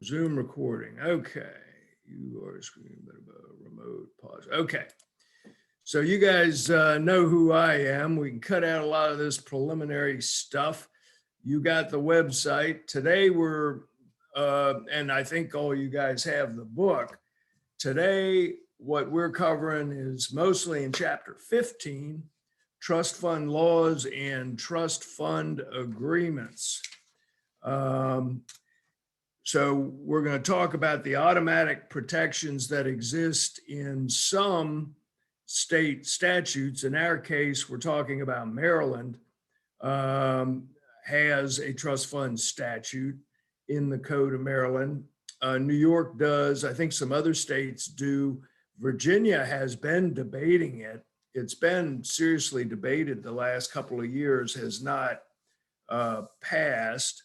Zoom recording. Okay. You are screening a bit of a remote pause. Okay. So you guys know who I am. We can cut out a lot of this preliminary stuff. You got the website. Today and I think all you guys have the book. Today, what we're covering is mostly in chapter 15, trust fund laws and trust fund agreements. So we're going to talk about the automatic protections that exist in some state statutes. In our case, we're talking about Maryland has a trust fund statute in the Code of Maryland. New York does. I think some other states do. Virginia has been debating it. It's been seriously debated the last couple of years, has not passed.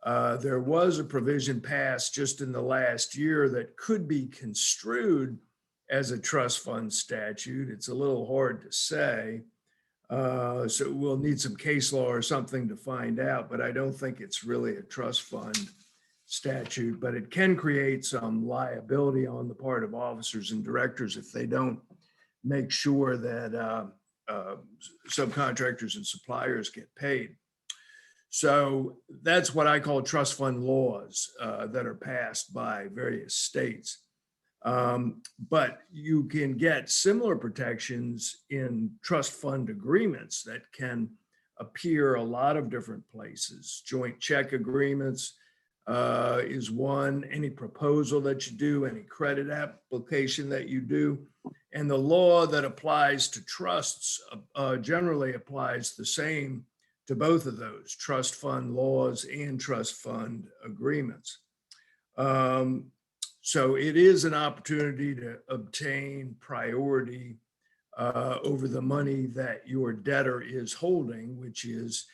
There was a provision passed just in the last year that could be construed as a trust fund statute. It's a little hard to say. So we'll need some case law or something to find out, but I don't think it's really a trust fund statute, but it can create some liability on the part of officers and directors if they don't make sure that subcontractors and suppliers get paid. So that's what I call trust fund laws that are passed by various states. But you can get similar protections in trust fund agreements that can appear a lot of different places. Joint check agreements is one, any proposal that you do, any credit application that you do. And the law that applies to trusts generally applies the same to both of those, trust fund laws and trust fund agreements. So it is an opportunity to obtain priority over the money that your debtor is holding, which is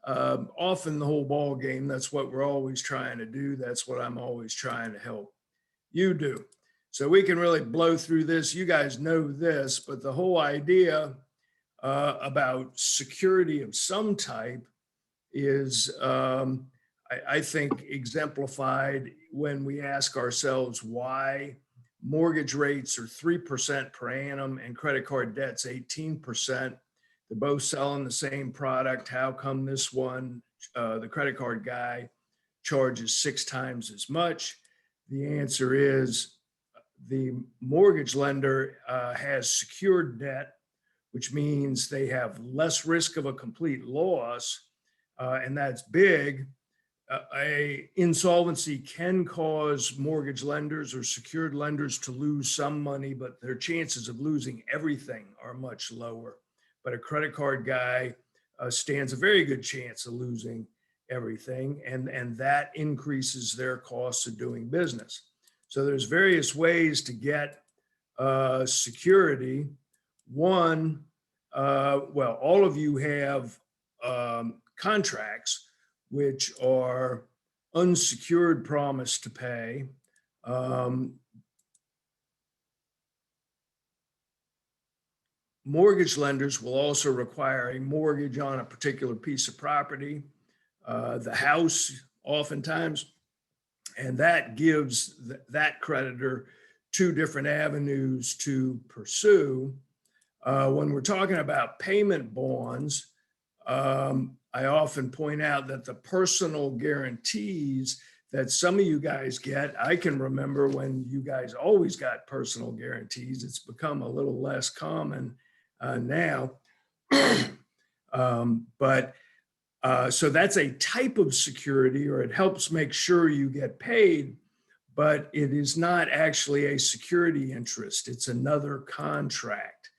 often the whole ball game. That's what we're always trying to do. That's what I'm always trying to help you do. So we can really blow through this. You guys know this, but the whole idea about security of some type is, I think, exemplified when we ask ourselves why mortgage rates are 3% per annum and credit card debt's 18%. They're both selling the same product. How come this one, the credit card guy, charges 6 times as much? The answer is the mortgage lender has secured debt, which means they have less risk of a complete loss, and that's big. A insolvency can cause mortgage lenders or secured lenders to lose some money, but their chances of losing everything are much lower. But a credit card guy stands a very good chance of losing everything, and that increases their costs of doing business. So there's various ways to get security. One, well, all of you have contracts, which are unsecured promise to pay. Mortgage lenders will also require a mortgage on a particular piece of property, the house oftentimes, and that gives that creditor 2 different avenues to pursue. When we're talking about payment bonds, I often point out that the personal guarantees that some of you guys get, I can remember when you guys always got personal guarantees. It's become a little less common now. So that's a type of security, or it helps make sure you get paid, but it is not actually a security interest. It's another contract.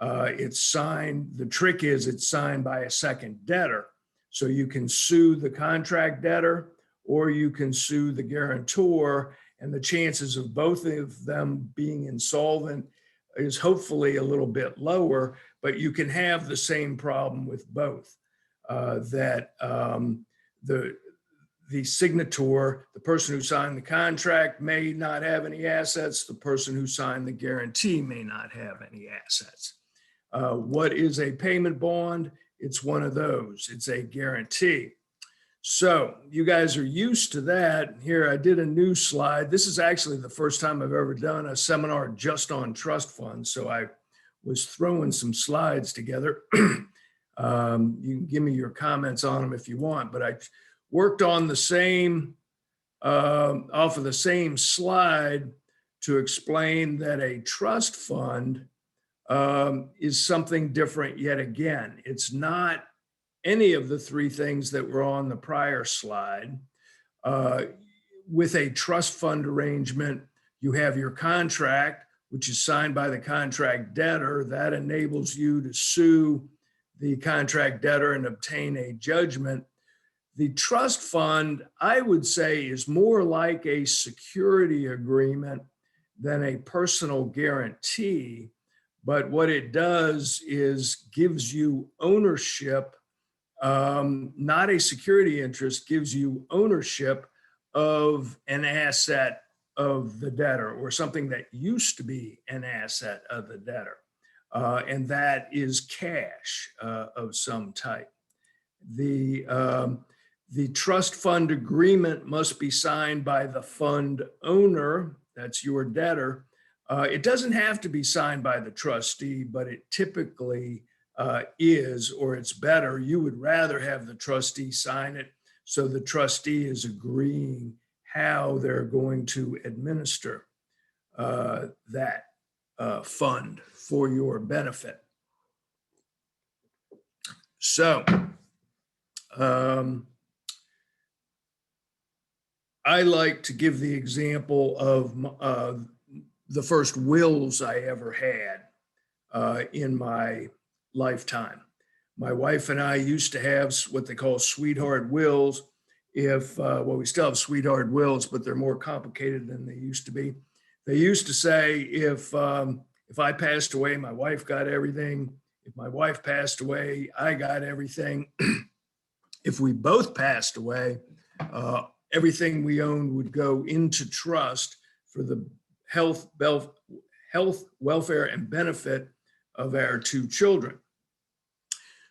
It's signed, the trick is it's signed by a second debtor. So you can sue the contract debtor or you can sue the guarantor, and the chances of both of them being insolvent is hopefully a little bit lower, but you can have the same problem with both, the signator, the person who signed the contract, may not have any assets. The person who signed the guarantee may not have any assets. What is a payment bond? It's one of those. It's a guarantee. So you guys are used to that. Here, I did a new slide. This is actually the first time I've ever done a seminar just on trust funds. So I was throwing some slides together. You can give me your comments on them if you want, but I worked on the same, off of the same slide to explain that a trust fund is something different yet again. It's not any of the three things that were on the prior slide. With a trust fund arrangement, you have your contract, which is signed by the contract debtor. That enables you to sue the contract debtor and obtain a judgment. The trust fund, I would say, is more like a security agreement than a personal guarantee. But what it does is gives you ownership, not a security interest, gives you ownership of an asset of the debtor or something that used to be an asset of the debtor. And that is cash of some type. The trust fund agreement must be signed by the fund owner, that's your debtor. It doesn't have to be signed by the trustee, but it typically is, or it's better. You would rather have the trustee sign it, so the trustee is agreeing how they're going to administer that fund for your benefit. So I like to give the example of the first wills I ever had in my lifetime. My wife and I used to have what they call sweetheart wills. Well, we still have sweetheart wills, but they're more complicated than they used to be. They used to say if I passed away, my wife got everything. If my wife passed away, I got everything. If we both passed away, everything we owned would go into trust for the health, welfare, and benefit of our two children.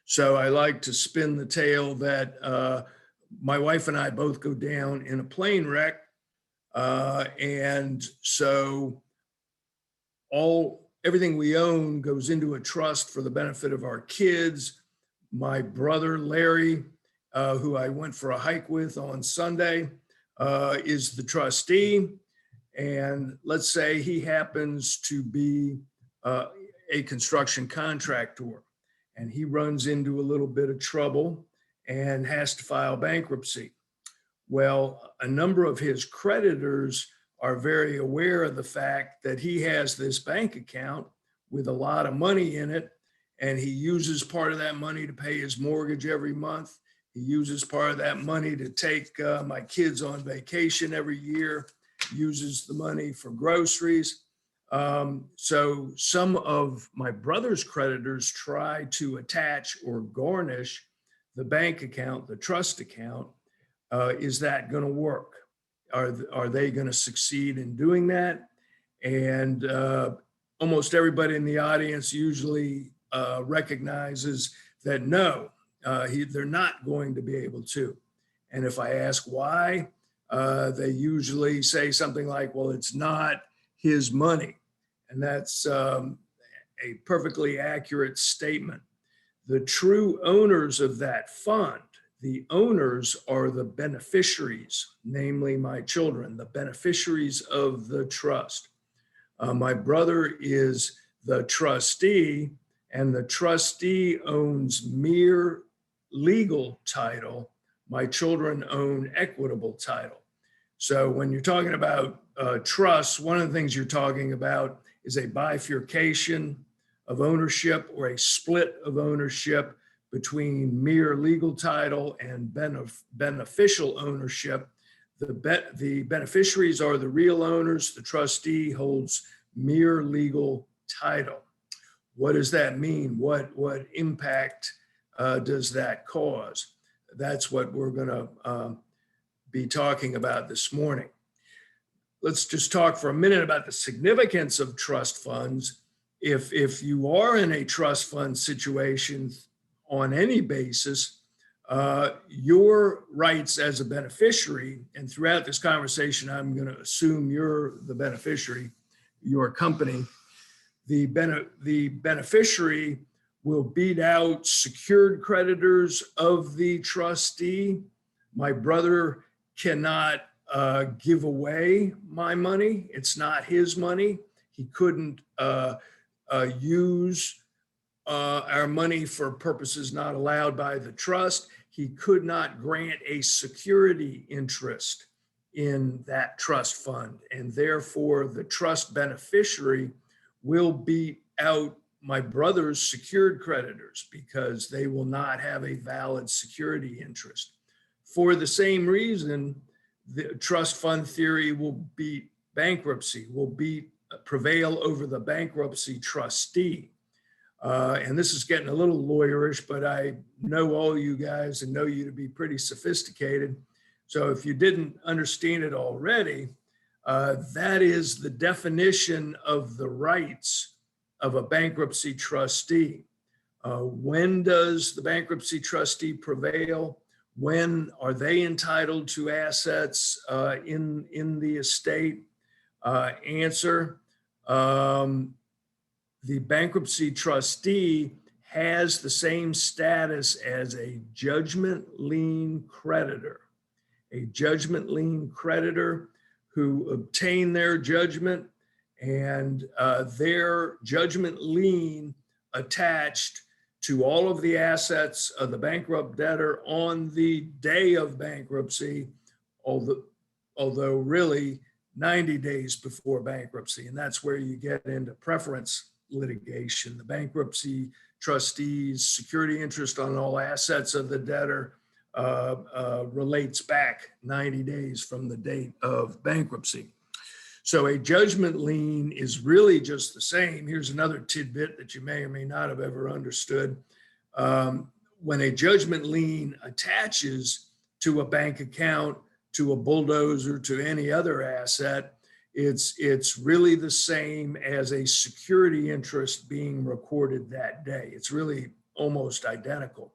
So I like to spin the tale that my wife and I both go down in a plane wreck. And so everything we own goes into a trust for the benefit of our kids. My brother, Larry, who I went for a hike with on Sunday, is the trustee. And let's say he happens to be a construction contractor, and he runs into a little bit of trouble and has to file bankruptcy. Well, a number of his creditors are very aware of the fact that he has this bank account with a lot of money in it, and he uses part of that money to pay his mortgage every month. He uses part of that money to take my kids on vacation every year, uses the money for groceries. So some of my brother's creditors try to attach or garnish the bank account, the trust account. Is that going to work? Are they going to succeed in doing that? And almost everybody in the audience usually recognizes that no, they're not going to be able to. And if I ask why, they usually say something like, well, it's not his money. And that's a perfectly accurate statement. The true owners of that fund, the owners are the beneficiaries, namely my children, the beneficiaries of the trust. My brother is the trustee, and the trustee owns mere legal title. My children own equitable title. So when you're talking about trusts, one of the things you're talking about is a bifurcation of ownership or a split of ownership between mere legal title and beneficial ownership. The beneficiaries are the real owners. The trustee holds mere legal title. What does that mean? What impact does that cause? That's what we're going to be talking about this morning. Let's just talk for a minute about the significance of trust funds. If you are in a trust fund situation on any basis, your rights as a beneficiary, and throughout this conversation, I'm going to assume you're the beneficiary, your company, the beneficiary will beat out secured creditors of the trustee. My brother cannot give away my money. It's not his money. He couldn't use our money for purposes not allowed by the trust. He could not grant a security interest in that trust fund. And therefore, the trust beneficiary will beat out my brother's secured creditors because they will not have a valid security interest. For the same reason, the trust fund theory will beat bankruptcy, will prevail over the bankruptcy trustee. And this is getting a little lawyerish, but I know all you guys and know you to be pretty sophisticated. So if you didn't understand it already, that is the definition of the rights of a bankruptcy trustee. When does the bankruptcy trustee prevail? When are they entitled to assets in the estate? Answer, the bankruptcy trustee has the same status as a judgment lien creditor. A judgment lien creditor who obtain their judgment and their judgment lien attached to all of the assets of the bankrupt debtor on the day of bankruptcy, although really 90 days before bankruptcy. And that's where you get into preference litigation. The bankruptcy trustee's security interest on all assets of the debtor relates back 90 days from the date of bankruptcy. So a judgment lien is really just the same. Here's another tidbit that you may or may not have ever understood. When a judgment lien attaches to a bank account, to a bulldozer, to any other asset, it's really the same as a security interest being recorded that day. It's really almost identical.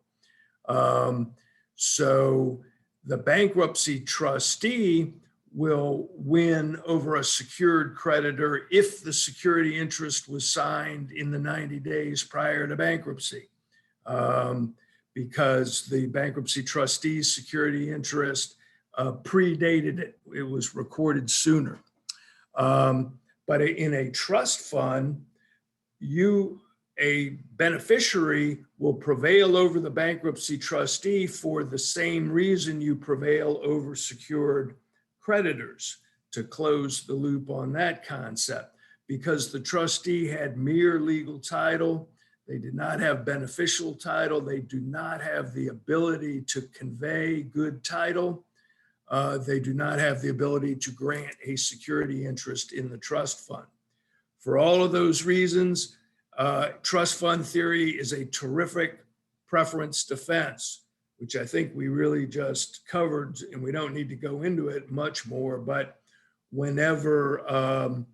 So the bankruptcy trustee will win over a secured creditor if the security interest was signed in the 90 days prior to bankruptcy, because the bankruptcy trustee's security interest predated it. It was recorded sooner. But in a trust fund, a beneficiary will prevail over the bankruptcy trustee for the same reason you prevail over secured creditors, to close the loop on that concept, because the trustee had mere legal title. They did not have beneficial title. They do not have the ability to convey good title. They do not have the ability to grant a security interest in the trust fund. For all of those reasons, trust fund theory is a terrific preference defense, which I think we really just covered, and we don't need to go into it much more. But whenever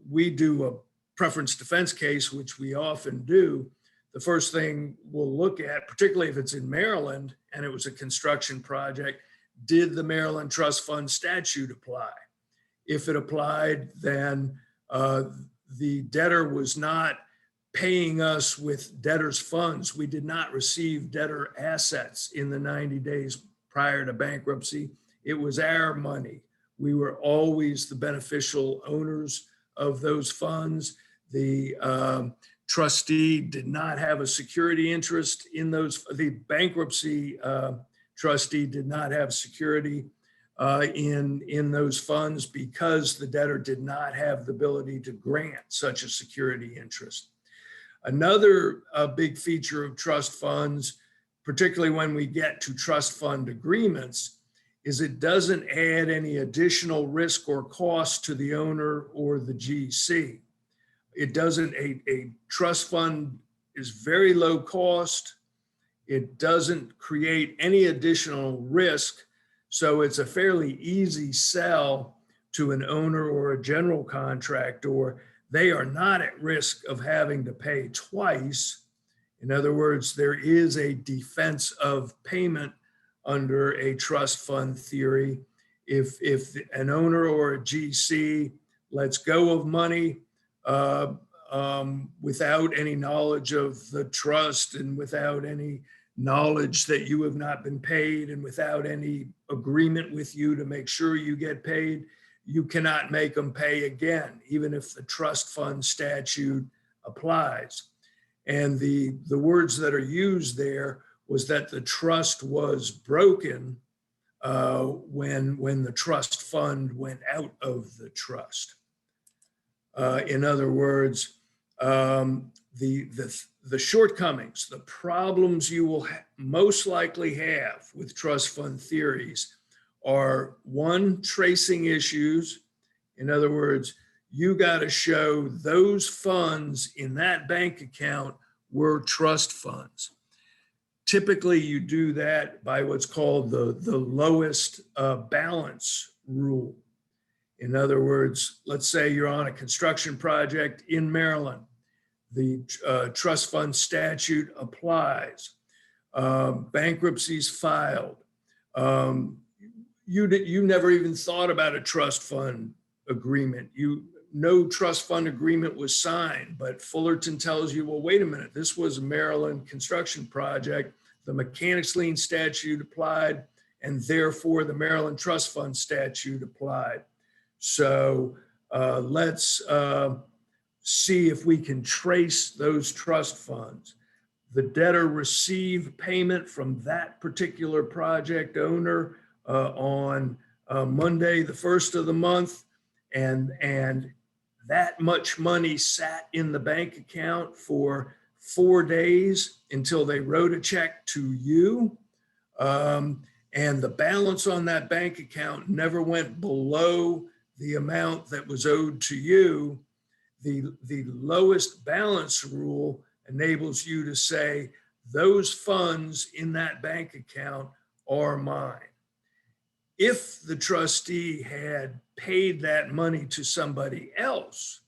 we do a preference defense case, which we often do, the first thing we'll look at, particularly if it's in Maryland and it was a construction project, did the Maryland Trust Fund Statute apply? If it applied, then the debtor was not paying us with debtor's funds. We did not receive debtor assets in the 90 days prior to bankruptcy. It was our money. We were always the beneficial owners of those funds. The trustee did not have a security interest in those. The bankruptcy trustee did not have security in those funds because the debtor did not have the ability to grant such a security interest. Another big feature of trust funds, particularly when we get to trust fund agreements, is it doesn't add any additional risk or cost to the owner or the GC. It doesn't, a trust fund is very low cost. It doesn't create any additional risk. So it's a fairly easy sell to an owner or a general contractor. They are not at risk of having to pay twice In other words, there is a defense of payment under a trust fund theory. If an owner or a GC lets go of money without any knowledge of the trust and without any knowledge that you have not been paid and without any agreement with you to make sure you get paid, you cannot make them pay again, even if the trust fund statute applies. And the words that are used there was that the trust was broken when the trust fund went out of the trust. In other words, the shortcomings, the problems you will most likely have with trust fund theories are, one, tracing issues. In other words, you got to show those funds in that bank account were trust funds. Typically, you do that by what's called the lowest balance rule. In other words, let's say you're on a construction project in Maryland. The trust fund statute applies. Bankruptcy's filed. You never even thought about a trust fund agreement. No trust fund agreement was signed, but Fullerton tells you, well, wait a minute, this was a Maryland construction project. The mechanics lien statute applied, and therefore the Maryland trust fund statute applied. So let's see if we can trace those trust funds. The debtor received payment from that particular project owner on Monday, the first of the month, and that much money sat in the bank account for 4 days until they wrote a check to you. And the balance on that bank account never went below the amount that was owed to you. The lowest balance rule enables you to say, those funds in that bank account are mine. If the trustee had paid that money to somebody else,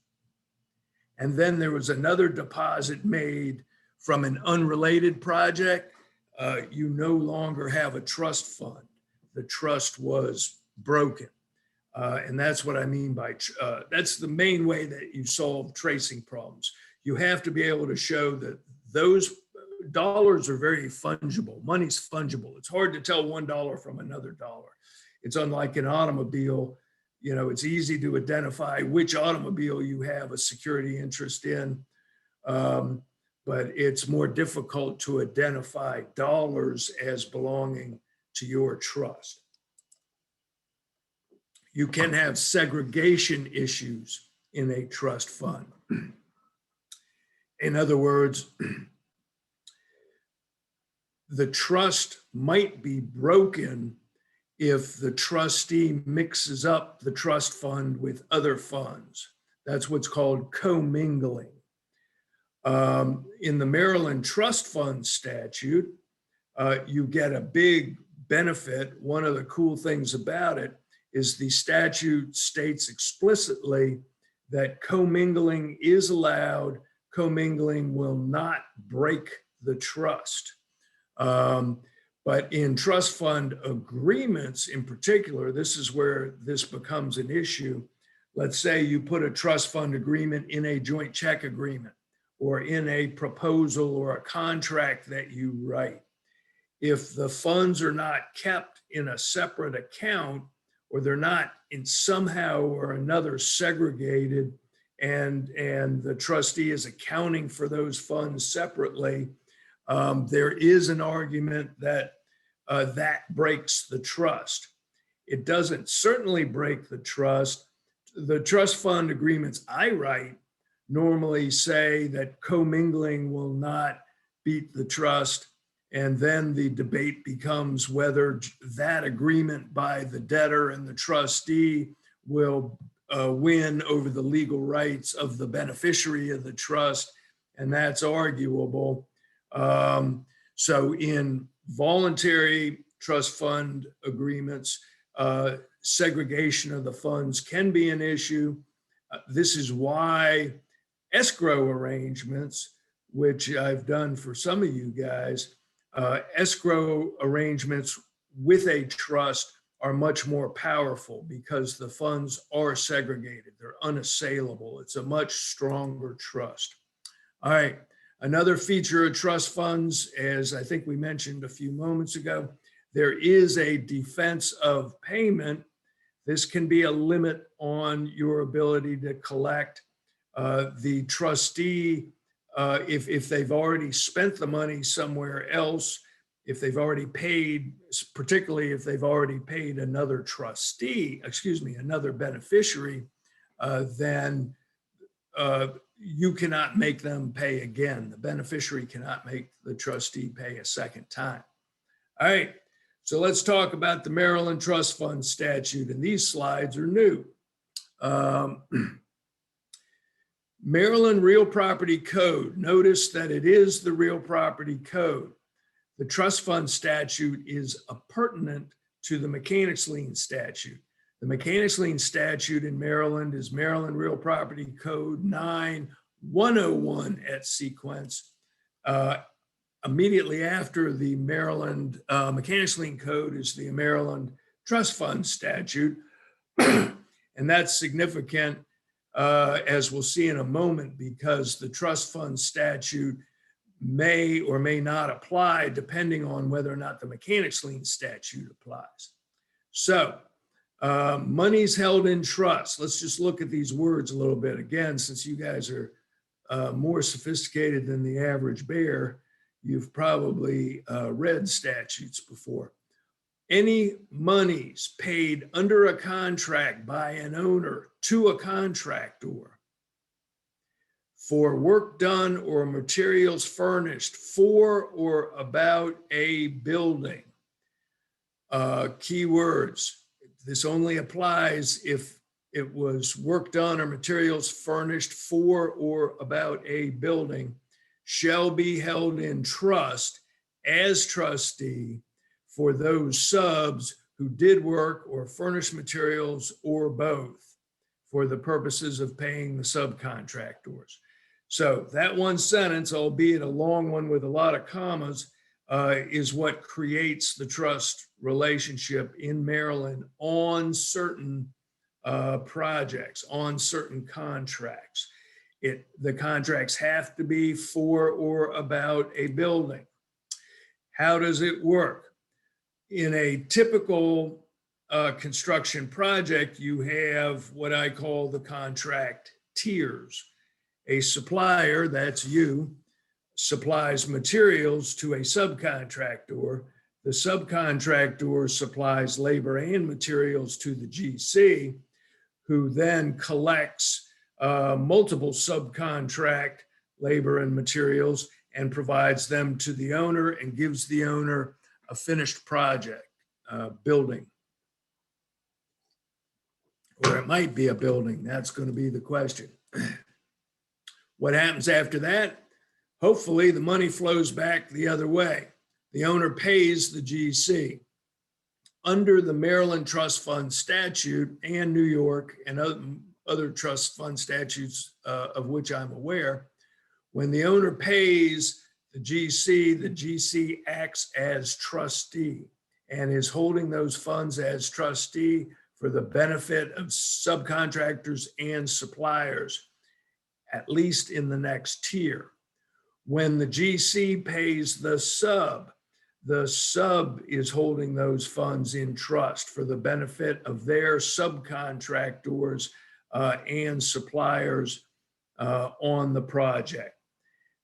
and then there was another deposit made from an unrelated project, you no longer have a trust fund. The trust was broken. And that's what I mean by, that's the main way that you solve tracing problems. You have to be able to show that those dollars are very fungible. Money's fungible. It's hard to tell $1 from another dollar. It's unlike an automobile. You know, it's easy to identify which automobile you have a security interest in, but it's more difficult to identify dollars as belonging to your trust. You can have segregation issues in a trust fund. In other words, the trust might be broken if the trustee mixes up the trust fund with other funds. That's what's called commingling. In the Maryland Trust Fund Statute, you get a big benefit. One of the cool things about it is the statute states explicitly that commingling is allowed. Commingling will not break the trust. But in trust fund agreements in particular, this is where this becomes an issue. Let's say you put a trust fund agreement in a joint check agreement or in a proposal or a contract that you write. If the funds are not kept in a separate account, or they're not in somehow or another segregated, and the trustee is accounting for those funds separately, there is an argument that that breaks the trust. It doesn't certainly break the trust. The trust fund agreements I write normally say that commingling will not beat the trust. And then the debate becomes whether that agreement by the debtor and the trustee will win over the legal rights of the beneficiary of the trust. And that's arguable. So in voluntary trust fund agreements, segregation of the funds can be an issue. This is why escrow arrangements, which I've done for some of you guys, escrow arrangements with a trust are much more powerful because the funds are segregated. They're unassailable. It's a much stronger trust. All right. Another feature of trust funds, as I think we mentioned a few moments ago, there is a defense of payment. This can be a limit on your ability to collect. The trustee, if they've already spent the money somewhere else, if they've already paid, particularly if they've already paid another trustee, another beneficiary, then you cannot make them pay again. The beneficiary cannot make the trustee pay a second time. All right, so let's talk about the Maryland Trust Fund Statute, and these slides are new. Maryland Real Property Code, notice that it is the Real Property Code. The Trust Fund Statute is appurtenant to the Mechanics Lien Statute. The Mechanics Lien Statute in Maryland is Maryland Real Property Code 9101 at sequence. Immediately after the Maryland Mechanics Lien Code is the Maryland Trust Fund Statute. And that's significant, as we'll see in a moment, because the Trust Fund Statute may or may not apply depending on whether or not the Mechanics Lien Statute applies. So, monies held in trust. Let's just look at these words a little bit. Again, since you guys are more sophisticated than the average bear, you've probably read statutes before. Any monies paid under a contract by an owner to a contractor for work done or materials furnished for or about a building. Keywords. This only applies if it was work done or materials furnished for or about a building, shall be held in trust as trustee for those subs who did work or furnished materials or both for the purposes of paying the subcontractors. So that one sentence, albeit a long one with a lot of commas, is what creates the trust relationship in Maryland on certain projects, on certain contracts. The contracts have to be for or about a building. How does it work? In a typical construction project, you have what I call the contract tiers. A supplier, that's you, supplies materials to a subcontractor. The subcontractor supplies labor and materials to the GC, who then collects multiple subcontract labor and materials and provides them to the owner and gives the owner a finished project, building. Or it might be a building. That's going to be the question. What happens after that? Hopefully the money flows back the other way. The owner pays the GC. Under the Maryland Trust Fund Statute and New York and other trust fund statutes of which I'm aware, when the owner pays the GC acts as trustee and is holding those funds as trustee for the benefit of subcontractors and suppliers, at least in the next tier. When the GC pays the sub is holding those funds in trust for the benefit of their subcontractors and suppliers on the project.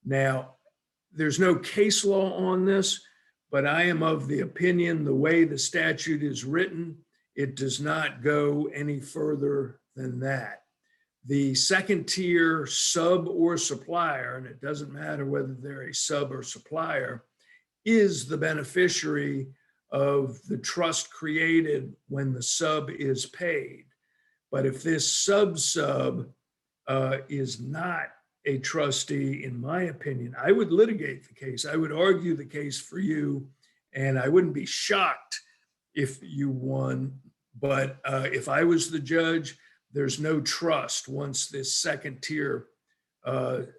Now, there's no case law on this, but I am of the opinion the way the statute is written, it does not go any further than that. The second tier sub or supplier, and it doesn't matter whether they're a sub or supplier, is the beneficiary of the trust created when the sub is paid. But if this sub is not a trustee, in my opinion, I would litigate the case. I would argue the case for you, and I wouldn't be shocked if you won. But if I was the judge, there's no trust once this second tier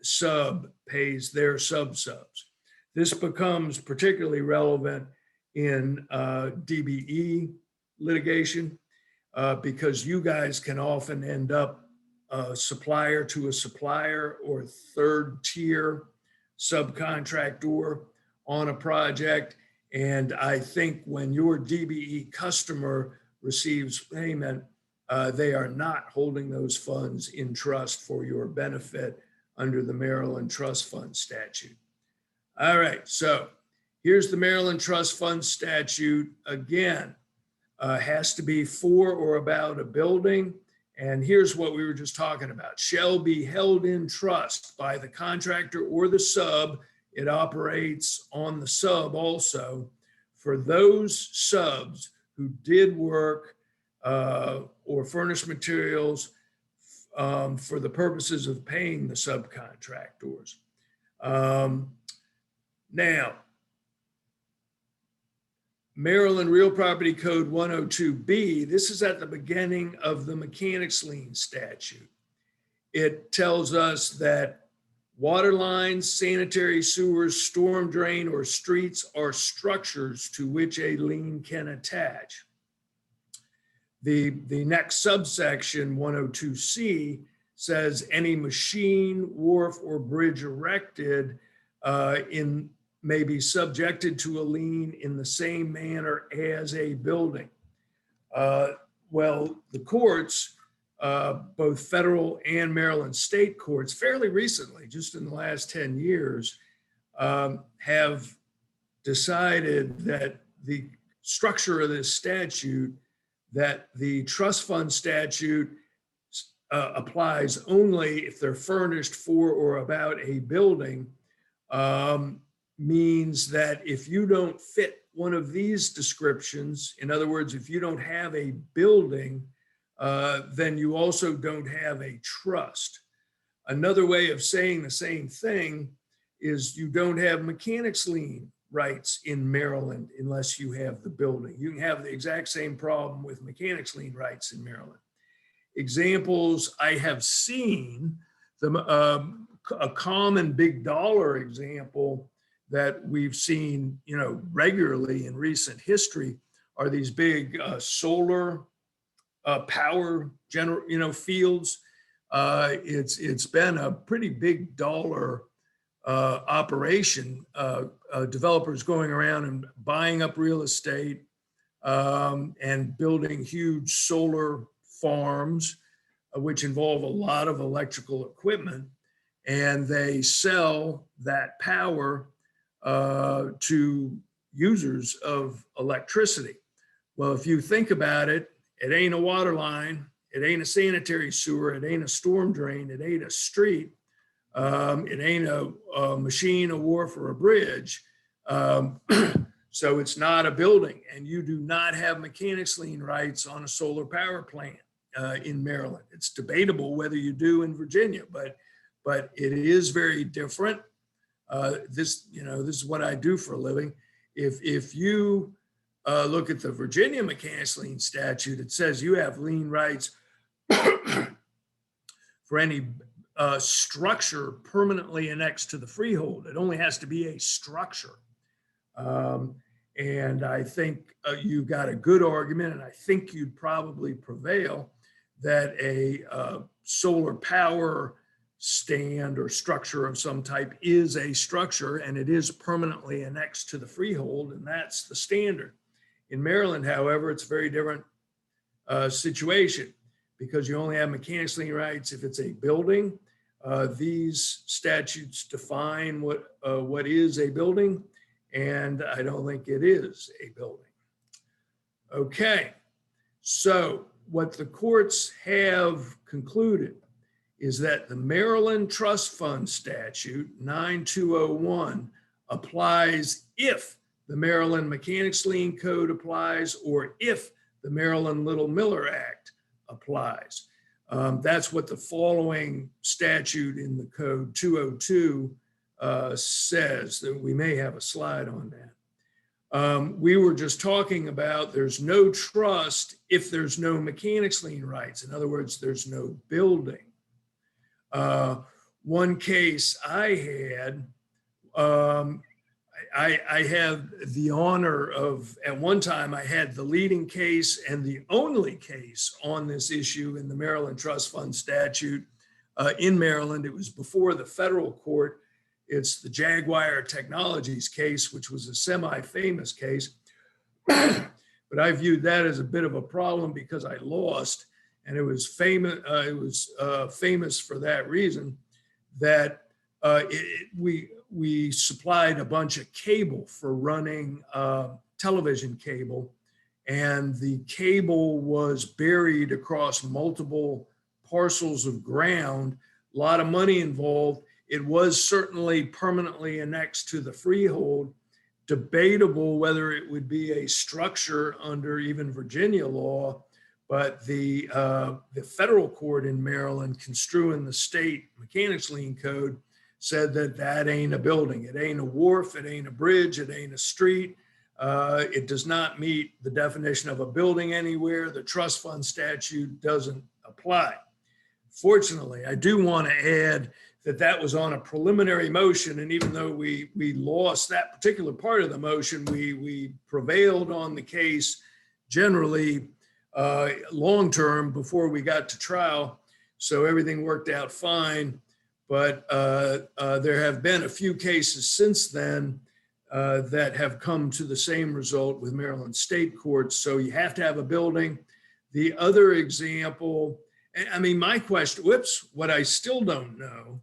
sub pays their sub-subs. This becomes particularly relevant in DBE litigation because you guys can often end up a supplier to a supplier or third tier subcontractor on a project. And I think when your DBE customer receives payment, they are not holding those funds in trust for your benefit under the Maryland Trust Fund Statute. All right, so here's the Maryland Trust Fund Statute. Again, has to be for or about a building. And here's what we were just talking about. Shall be held in trust by the contractor or the sub. It operates on the sub also for those subs who did work or furnish materials for the purposes of paying the subcontractors. Now, Maryland Real Property Code 102B, this is at the beginning of the mechanics lien statute. It tells us that water lines, sanitary sewers, storm drain, or streets are structures to which a lien can attach. The next subsection, 102C, says any machine, wharf, or bridge erected may be subjected to a lien in the same manner as a building. Well, the courts, both federal and Maryland state courts, fairly recently, just in the last 10 years, have decided that the structure of this statute, that the trust fund statute applies only if they're furnished for or about a building, means that if you don't fit one of these descriptions, in other words, if you don't have a building, then you also don't have a trust. Another way of saying the same thing is you don't have mechanics lien rights in Maryland unless you have the building. You can have the exact same problem with mechanics lien rights in Maryland. Examples I have seen, a common big dollar example that we've seen, regularly in recent history are these big solar power fields. It's been a pretty big dollar operation. Developers going around and buying up real estate and building huge solar farms, which involve a lot of electrical equipment, and they sell that power to users of electricity. Well, if you think about it, it ain't a water line, it ain't a sanitary sewer, it ain't a storm drain, it ain't a street, it ain't a machine, a wharf, or a bridge. So it's not a building, and you do not have mechanics lien rights on a solar power plant in Maryland. It's debatable whether you do in Virginia, but it is very different. This is what I do for a living. If you look at the Virginia mechanics lien statute, it says you have lien rights for any structure permanently annexed to the freehold. It only has to be a structure. And I think you got a good argument, and I think you'd probably prevail that a solar power stand or structure of some type is a structure, and it is permanently annexed to the freehold, and that's the standard. In Maryland, however, it's a very different situation because you only have mechanics lien rights if it's a building. These statutes define what is a building, and I don't think it is a building. Okay, so what the courts have concluded is that the Maryland Trust Fund Statute 9201 applies if the Maryland Mechanics Lien Code applies or if the Maryland Little Miller Act applies. That's what the following statute in the code 202 says. That we may have a slide on that. We were just talking about there's no trust if there's no mechanics lien rights. In other words, there's no building. one case I had, um, I have the honor of, at one time, I had the leading case and the only case on this issue in the Maryland Trust Fund Statute in Maryland. It was before the federal court. It's the Jaguar Technologies case, which was a semi-famous case. But I viewed that as a bit of a problem because I lost, and it was famous. Famous for that reason, that we supplied a bunch of cable for running television cable, and the cable was buried across multiple parcels of ground. A lot of money involved. It was certainly permanently annexed to the freehold. Debatable whether it would be a structure under even Virginia law, but the federal court in Maryland, construing the state mechanics lien code, said that that ain't a building. It ain't a wharf. It ain't a bridge. It ain't a street. It does not meet the definition of a building anywhere. The trust fund statute doesn't apply. Fortunately, I do want to add that that was on a preliminary motion. And even though we lost that particular part of the motion, we prevailed on the case generally long-term before we got to trial. So everything worked out fine. But there have been a few cases since then that have come to the same result with Maryland state courts. So you have to have a building. The other example, I mean, my question, what I still don't know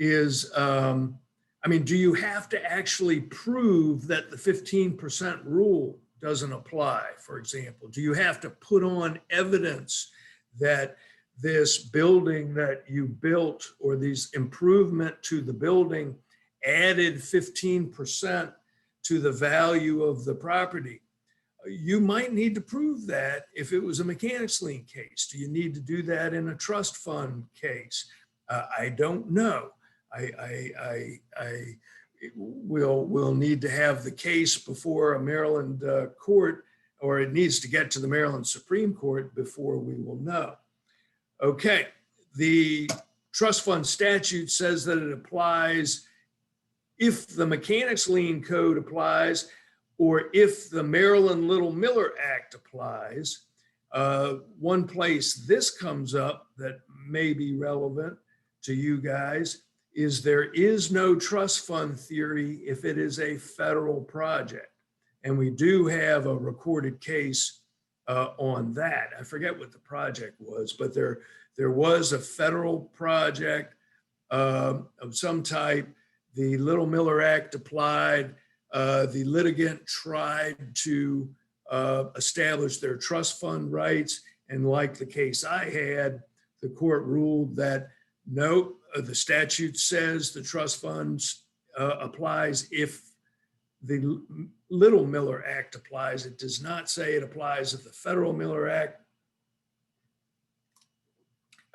is, I mean, do you have to actually prove that the 15% rule doesn't apply, for example? Do you have to put on evidence that this building that you built or these improvement to the building added 15% to the value of the property? You might need to prove that if it was a mechanics lien case. Do you need to do that in a trust fund case? I don't know. We'll need to have the case before a Maryland court, or it needs to get to the Maryland Supreme Court before we will know. Okay, the trust fund statute says that it applies if the mechanics lien code applies, or if the Maryland Little Miller Act applies. One place this comes up that may be relevant to you guys is there is no trust fund theory if it is a federal project. And we do have a recorded case on that. I forget what the project was, but there was a federal project of some type. The Little Miller Act applied. The litigant tried to establish their trust fund rights. And like the case I had, the court ruled that no, the statute says the trust funds applies if the Little Miller Act applies. It does not say it applies if the Federal Miller Act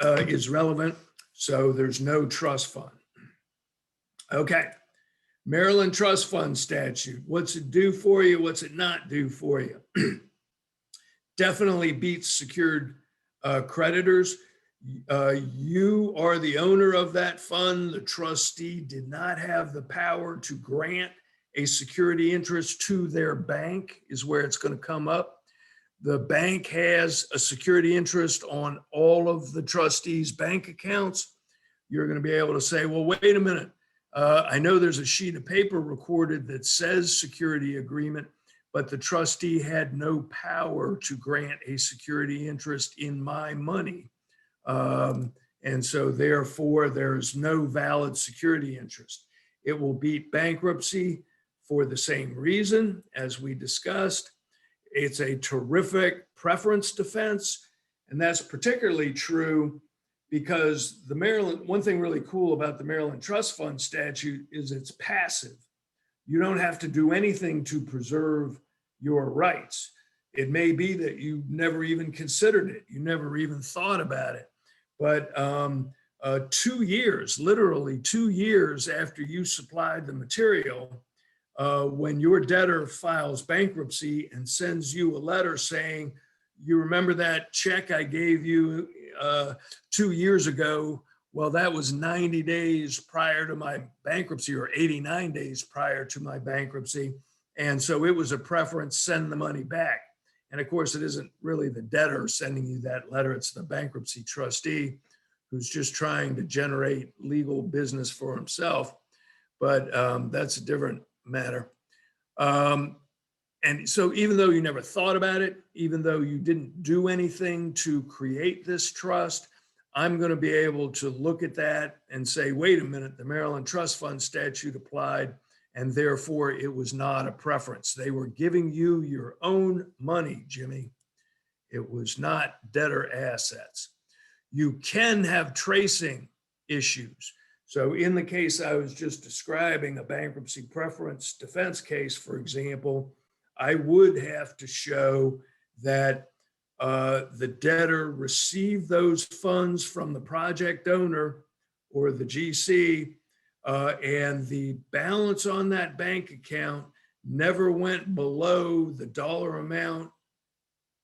is relevant. So there's no trust fund. Okay. Maryland Trust Fund Statute. What's it do for you? What's it not do for you? Definitely beats secured creditors. You are the owner of that fund. The trustee did not have the power to grant a security interest to their bank, is where it's going to come up. The bank has a security interest on all of the trustees' bank accounts. You're going to be able to say, well, wait a minute. I know there's a sheet of paper recorded that says security agreement, but the trustee had no power to grant a security interest in my money. And so therefore there's no valid security interest. It will beat bankruptcy for the same reason as we discussed. It's a terrific preference defense. And that's particularly true because the Maryland, one thing really cool about the Maryland Trust Fund Statute is it's passive. You don't have to do anything to preserve your rights. It may be that you never even considered it. You never even thought about it. But 2 years, literally 2 years after you supplied the material, when your debtor files bankruptcy and sends you a letter saying, you remember that check I gave you 2 years ago Well, that was 90 days prior to my bankruptcy, or 89 days prior to my bankruptcy. And so it was a preference, send the money back. And of course, it isn't really the debtor sending you that letter, it's the bankruptcy trustee who's just trying to generate legal business for himself. But that's a different matter. And so even though you never thought about it, even though you didn't do anything to create this trust, I'm going to be able to look at that and say, wait a minute, the Maryland Trust Fund Statute applied, and therefore it was not a preference. They were giving you your own money, Jimmy. It was not debtor assets. You can have tracing issues. So in the case I was just describing, a bankruptcy preference defense case, for example, I would have to show that the debtor received those funds from the project owner or the GC, and the balance on that bank account never went below the dollar amount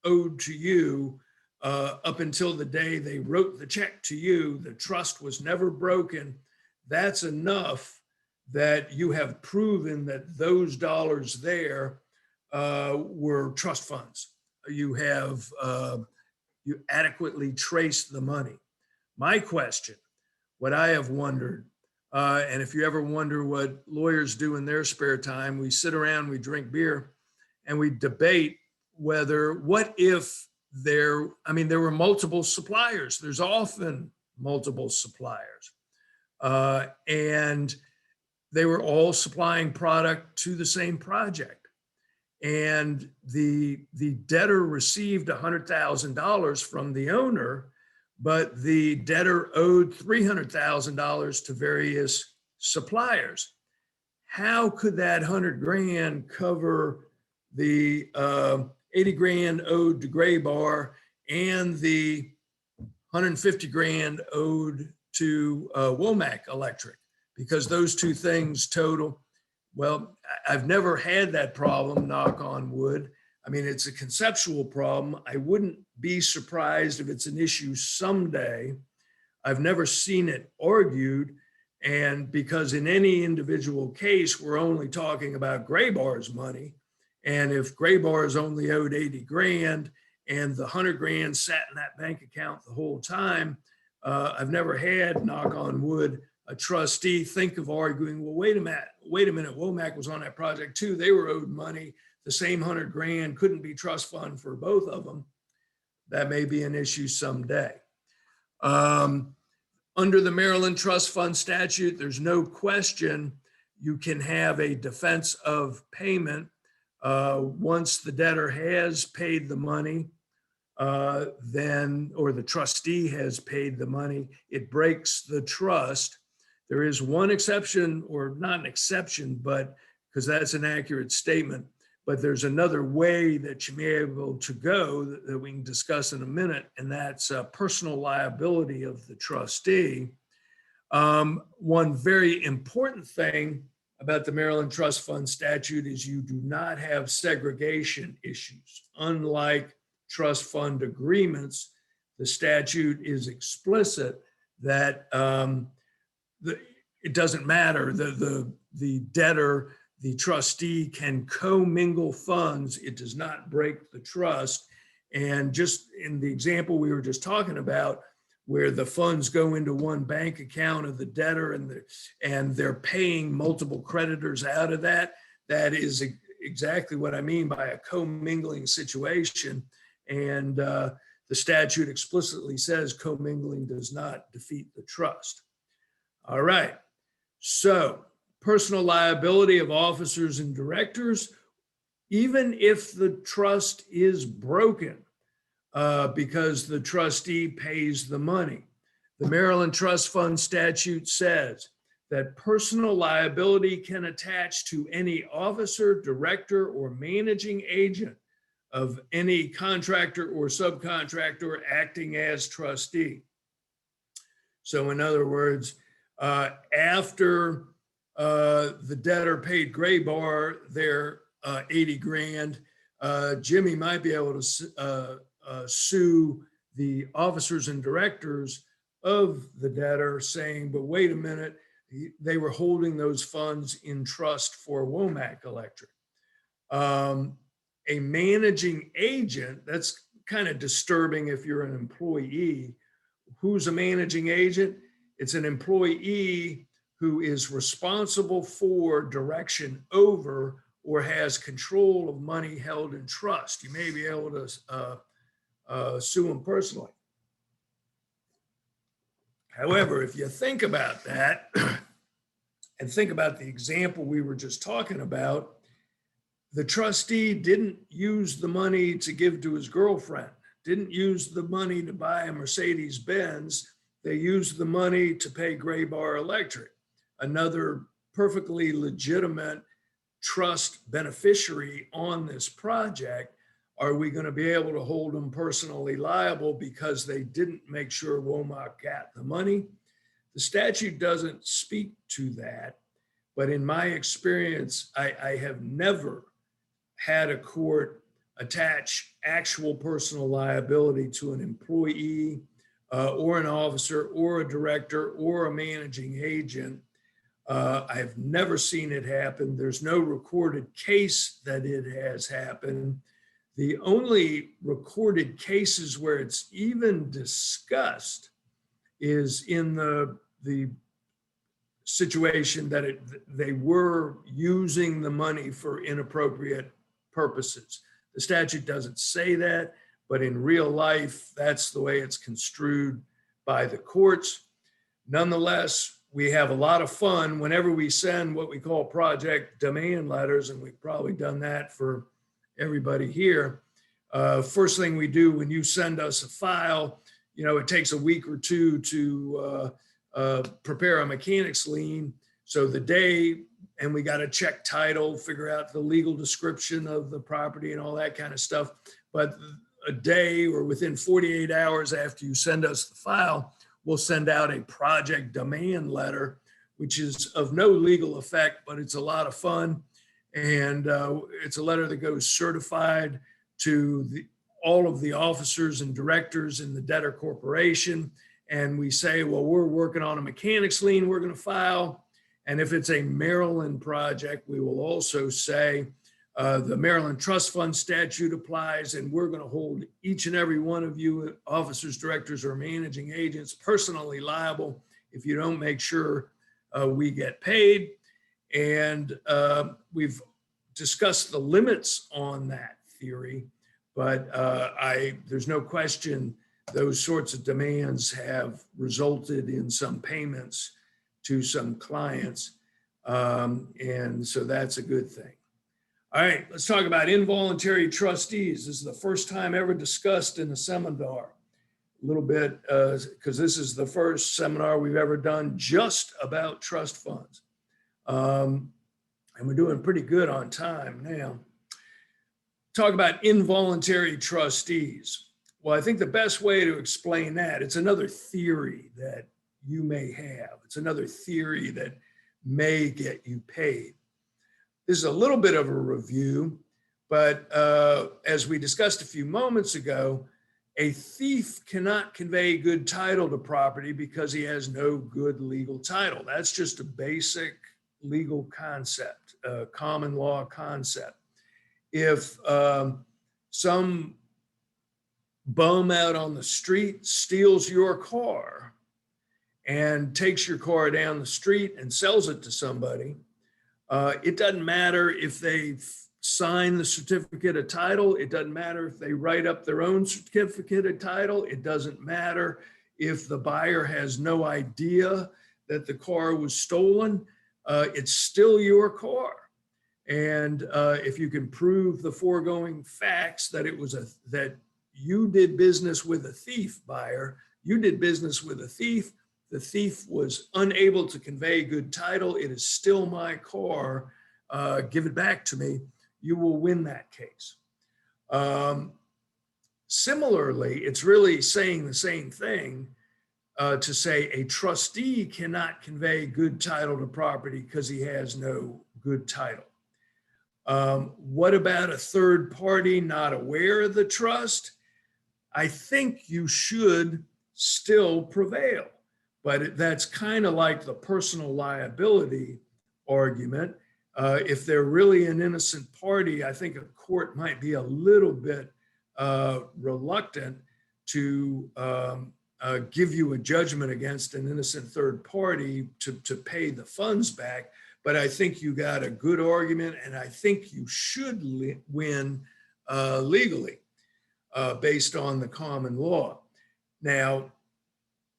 owed to you up until the day they wrote the check to you. The trust was never broken. That's enough that you have proven that those dollars there were trust funds. You have you adequately traced the money. My question, what I have wondered, and if you ever wonder what lawyers do in their spare time, we sit around, we drink beer, and we debate whether, what if there were multiple suppliers. There's often multiple suppliers. And they were all supplying product to the same project. And the debtor received $100,000 from the owner, but the debtor owed $300,000 to various suppliers. How could that 100 grand cover the 80 grand owed to Gray Bar and the 150 grand owed to Womack Electric? Because those two things total. Well, I've never had that problem, knock on wood. I mean, it's a conceptual problem. I wouldn't be surprised if it's an issue someday. I've never seen it argued. And because in any individual case, we're only talking about Gray Bar's money. And if Gray Bar's only owed 80 grand and the 100 grand sat in that bank account the whole time, I've never had, knock on wood, a trustee think of arguing, well, wait a minute, Womack was on that project too. They were owed money. The same 100 grand couldn't be trust fund for both of them. That may be an issue someday. Under the Maryland Trust Fund Statute, there's no question you can have a defense of payment once the debtor has paid the money, or the trustee has paid the money, it breaks the trust. There is one exception, or not an exception, but because that's an accurate statement, but there's another way that you may be able to go that we can discuss in a minute, and that's personal liability of the trustee. One very important thing about the Maryland Trust Fund Statute is you do not have segregation issues. Unlike trust fund agreements, the statute is explicit that it doesn't matter. The debtor, the trustee can commingle funds. It does not break the trust. And just in the example we were just talking about, where the funds go into one bank account of the debtor and they're paying multiple creditors out of that, that is exactly what I mean by a commingling situation. And the statute explicitly says commingling does not defeat the trust. All right. So personal liability of officers and directors, even if the trust is broken because the trustee pays the money. The Maryland Trust Fund Statute says that personal liability can attach to any officer, director, or managing agent of any contractor or subcontractor acting as trustee. So in other words, after the debtor paid Gray Bar their 80 grand, Jimmy might be able to sue the officers and directors of the debtor saying, but wait a minute, they were holding those funds in trust for Womack Electric. A managing agent, that's kind of disturbing if you're an employee. Who's a managing agent? It's an employee who is responsible for, direction over, or has control of money held in trust. You may be able to sue them personally. However, if you think about that and think about the example we were just talking about, the trustee didn't use the money to give to his girlfriend, didn't use the money to buy a Mercedes Benz. They used the money to pay Gray Bar Electric, another perfectly legitimate trust beneficiary on this project. Are we going to be able to hold them personally liable because they didn't make sure Womack got the money? The statute doesn't speak to that, but in my experience, I have never had a court attach actual personal liability to an employee or an officer or a director or a managing agent. I've never seen it happen. There's no recorded case that it has happened. The only recorded cases where it's even discussed is in the situation that they were using the money for inappropriate purposes. The statute doesn't say that, but in real life, that's the way it's construed by the courts. Nonetheless, we have a lot of fun whenever we send what we call project demand letters, and we've probably done that for everybody here. First thing we do when you send us a file, it takes a week or two to prepare a mechanics lien. So the day, and we got to check title, figure out the legal description of the property and all that kind of stuff. But a day or within 48 hours after you send us the file, we'll send out a project demand letter, which is of no legal effect, but it's a lot of fun. And it's a letter that goes certified to all of the officers and directors in the debtor corporation. And we say, well, we're working on a mechanics lien we're going to file. And if it's a Maryland project, we will also say the Maryland Trust Fund Statute applies, and we're going to hold each and every one of you officers, directors, or managing agents personally liable if you don't make sure we get paid. And we've discussed the limits on that theory, but there's no question those sorts of demands have resulted in some payments to some clients. And so that's a good thing. All right, let's talk about involuntary trustees. This is the first time ever discussed in a seminar. A little bit, because this is the first seminar we've ever done just about trust funds. And we're doing pretty good on time now. Talk about involuntary trustees. Well, I think the best way to explain that, it's another theory that you may have. It's another theory that may get you paid. This is a little bit of a review, but as we discussed a few moments ago, a thief cannot convey good title to property because he has no good legal title. That's just a basic legal concept, a common law concept. If some bum out on the street steals your car and takes your car down the street and sells it to somebody, it doesn't matter if they sign the certificate of title. It doesn't matter if they write up their own certificate of title. It doesn't matter if the buyer has no idea that the car was stolen. It's still your car. And if you can prove the foregoing facts that that you did business with a thief, buyer, you did business with a thief, the thief was unable to convey good title, it is still my car, give it back to me, you will win that case. Similarly, it's really saying the same thing to say a trustee cannot convey good title to property because he has no good title. What about a third party not aware of the trust? I think you should still prevail. But that's kind of like the personal liability argument. If they're really an innocent party, I think a court might be a little bit reluctant to give you a judgment against an innocent third party to pay the funds back. But I think you got a good argument, and I think you should win legally based on the common law. Now,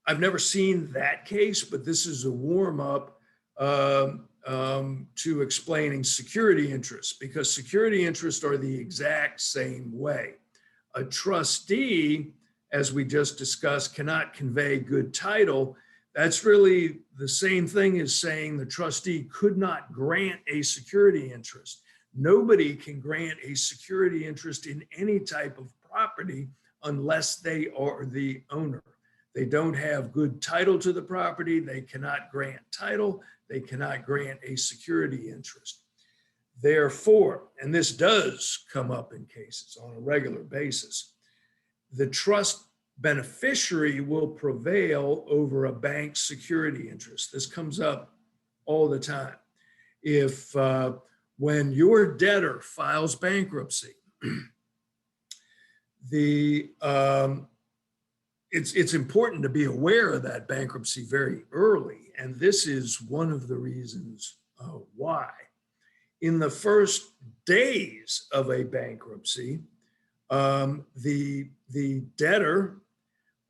I've never seen that case, but this is a warm-up to explaining security interests, because security interests are the exact same way. A trustee, as we just discussed, cannot convey good title. That's really the same thing as saying the trustee could not grant a security interest. Nobody can grant a security interest in any type of property unless they are the owner. They don't have good title to the property. They cannot grant title. They cannot grant a security interest. Therefore, and this does come up in cases on a regular basis, the trust beneficiary will prevail over a bank's security interest. This comes up all the time. If when your debtor files bankruptcy, it's important to be aware of that bankruptcy very early, and this is one of the reasons why. In the first days of a bankruptcy, the debtor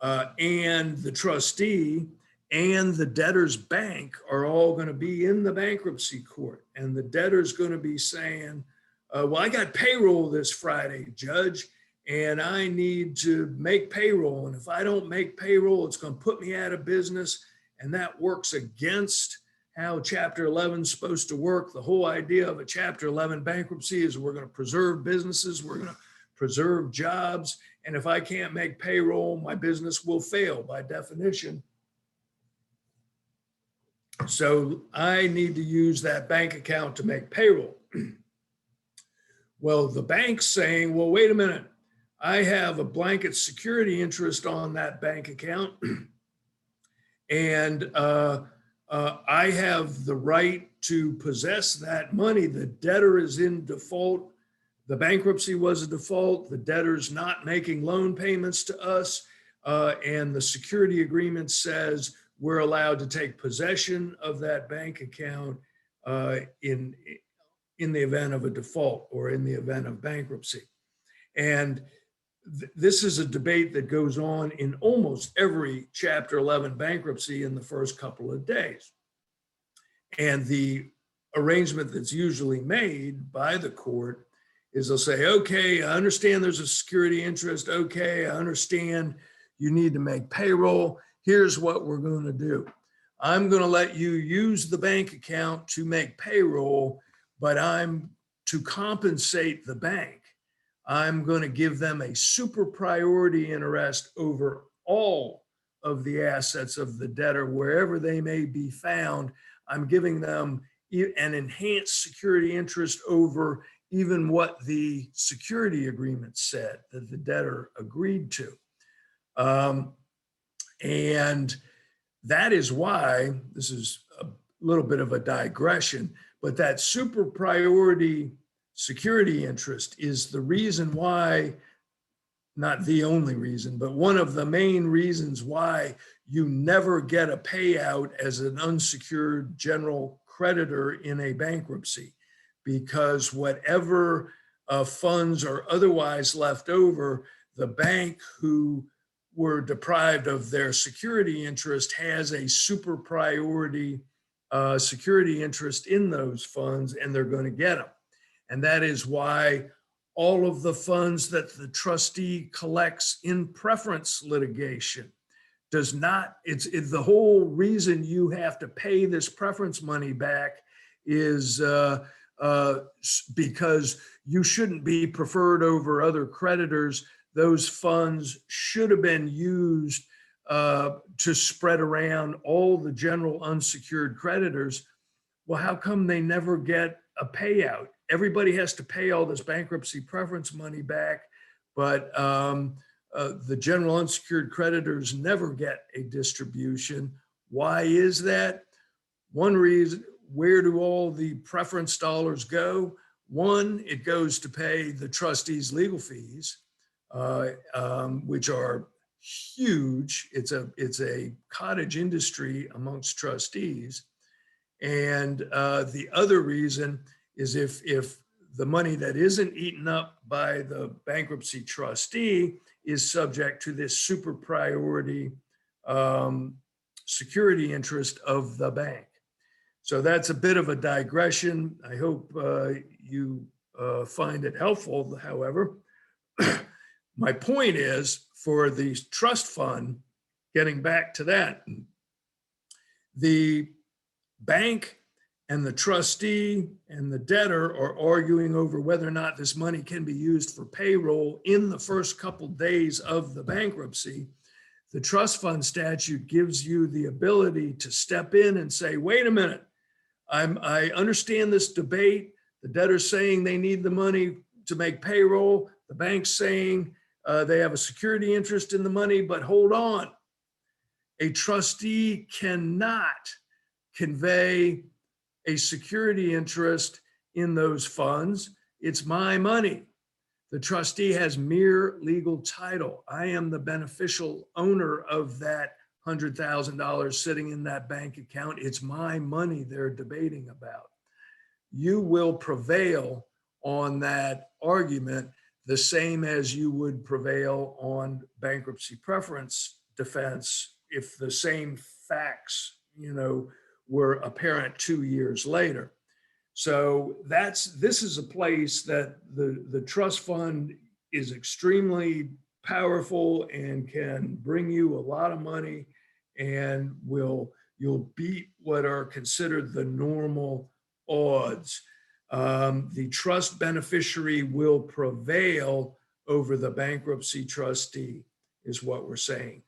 and the trustee and the debtor's bank are all going to be in the bankruptcy court, and the debtor's going to be saying, well, I got payroll this Friday, Judge, and I need to make payroll. And if I don't make payroll, it's going to put me out of business. And that works against how Chapter 11 is supposed to work. The whole idea of a Chapter 11 bankruptcy is we're going to preserve businesses, we're going to preserve jobs. And if I can't make payroll, my business will fail by definition. So I need to use that bank account to make payroll. Well, the bank's saying, well, wait a minute. I have a blanket security interest on that bank account, and I have the right to possess that money. The debtor is in default. The bankruptcy was a default. The debtor's not making loan payments to us, and the security agreement says we're allowed to take possession of that bank account in the event of a default or in the event of bankruptcy. And this is a debate that goes on in almost every Chapter 11 bankruptcy in the first couple of days. And the arrangement that's usually made by the court is they'll say, okay, I understand there's a security interest. Okay, I understand you need to make payroll. Here's what we're going to do. I'm going to let you use the bank account to make payroll, but I'm to compensate the bank. I'm going to give them a super priority interest over all of the assets of the debtor, wherever they may be found. I'm giving them an enhanced security interest over even what the security agreement said that the debtor agreed to. And that is why, this is a little bit of a digression, but that super priority security interest is the reason why, not the only reason, but one of the main reasons why you never get a payout as an unsecured general creditor in a bankruptcy, because whatever funds are otherwise left over, the bank who were deprived of their security interest has a super priority security interest in those funds, and they're going to get them. And that is why all of the funds that the trustee collects in preference litigation does not, it's the whole reason you have to pay this preference money back is because you shouldn't be preferred over other creditors. Those funds should have been used to spread around all the general unsecured creditors. Well, how come they never get a payout? Everybody has to pay all this bankruptcy preference money back, but the general unsecured creditors never get a distribution. Why is that? One reason, where do all the preference dollars go? One, it goes to pay the trustees' legal fees, which are huge. It's a cottage industry amongst trustees. And the other reason is if the money that isn't eaten up by the bankruptcy trustee is subject to this super priority security interest of the bank. So that's a bit of a digression. I hope you find it helpful, however. My point is, for the trust fund, getting back to that, the bank and the trustee and the debtor are arguing over whether or not this money can be used for payroll in the first couple days of the bankruptcy. The trust fund statute gives you the ability to step in and say, wait a minute, I understand this debate. The debtor's saying they need the money to make payroll. The bank's saying they have a security interest in the money, but hold on. A trustee cannot convey a security interest in those funds. It's my money. The trustee has mere legal title. I am the beneficial owner of that $100,000 sitting in that bank account. It's my money they're debating about. You will prevail on that argument the same as you would prevail on bankruptcy preference defense if the same facts, were apparent 2 years later. So this is a place that the trust fund is extremely powerful and can bring you a lot of money, and you'll beat what are considered the normal odds. The trust beneficiary will prevail over the bankruptcy trustee, is what we're saying,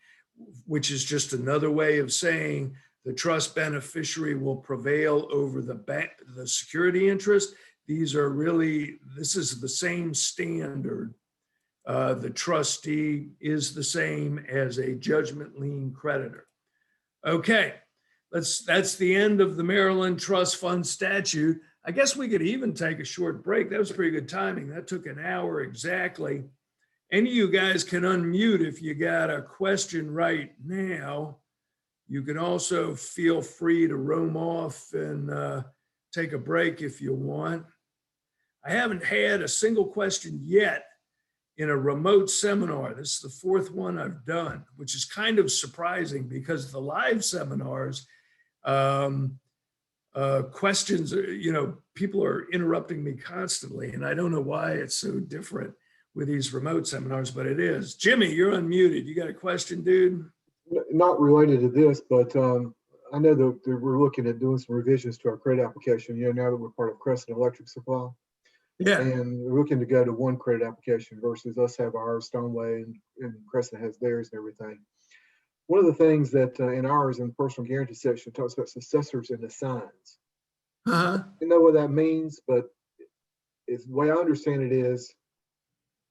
which is just another way of saying the trust beneficiary will prevail over the security interest. This is the same standard. The trustee is the same as a judgment lien creditor. Okay, that's the end of the Maryland Trust Fund Statute. I guess we could even take a short break. That was pretty good timing. That took an hour exactly. Any of you guys can unmute if you got a question right now. You can also feel free to roam off and take a break if you want. I haven't had a single question yet in a remote seminar. This is the fourth one I've done, which is kind of surprising because the live seminars, questions, people are interrupting me constantly, and I don't know why it's so different with these remote seminars, but it is. Jimmy, you're unmuted. You got a question, dude? Not related to this, but I know that we're looking at doing some revisions to our credit application, now that we're part of Crescent Electric Supply. Yeah. And we're looking to go to one credit application versus us have our Stoneway and Crescent has theirs and everything. One of the things that in ours, in the personal guarantee section, talks about successors and assigns. Uh-huh. I know what that means, but the way I understand it is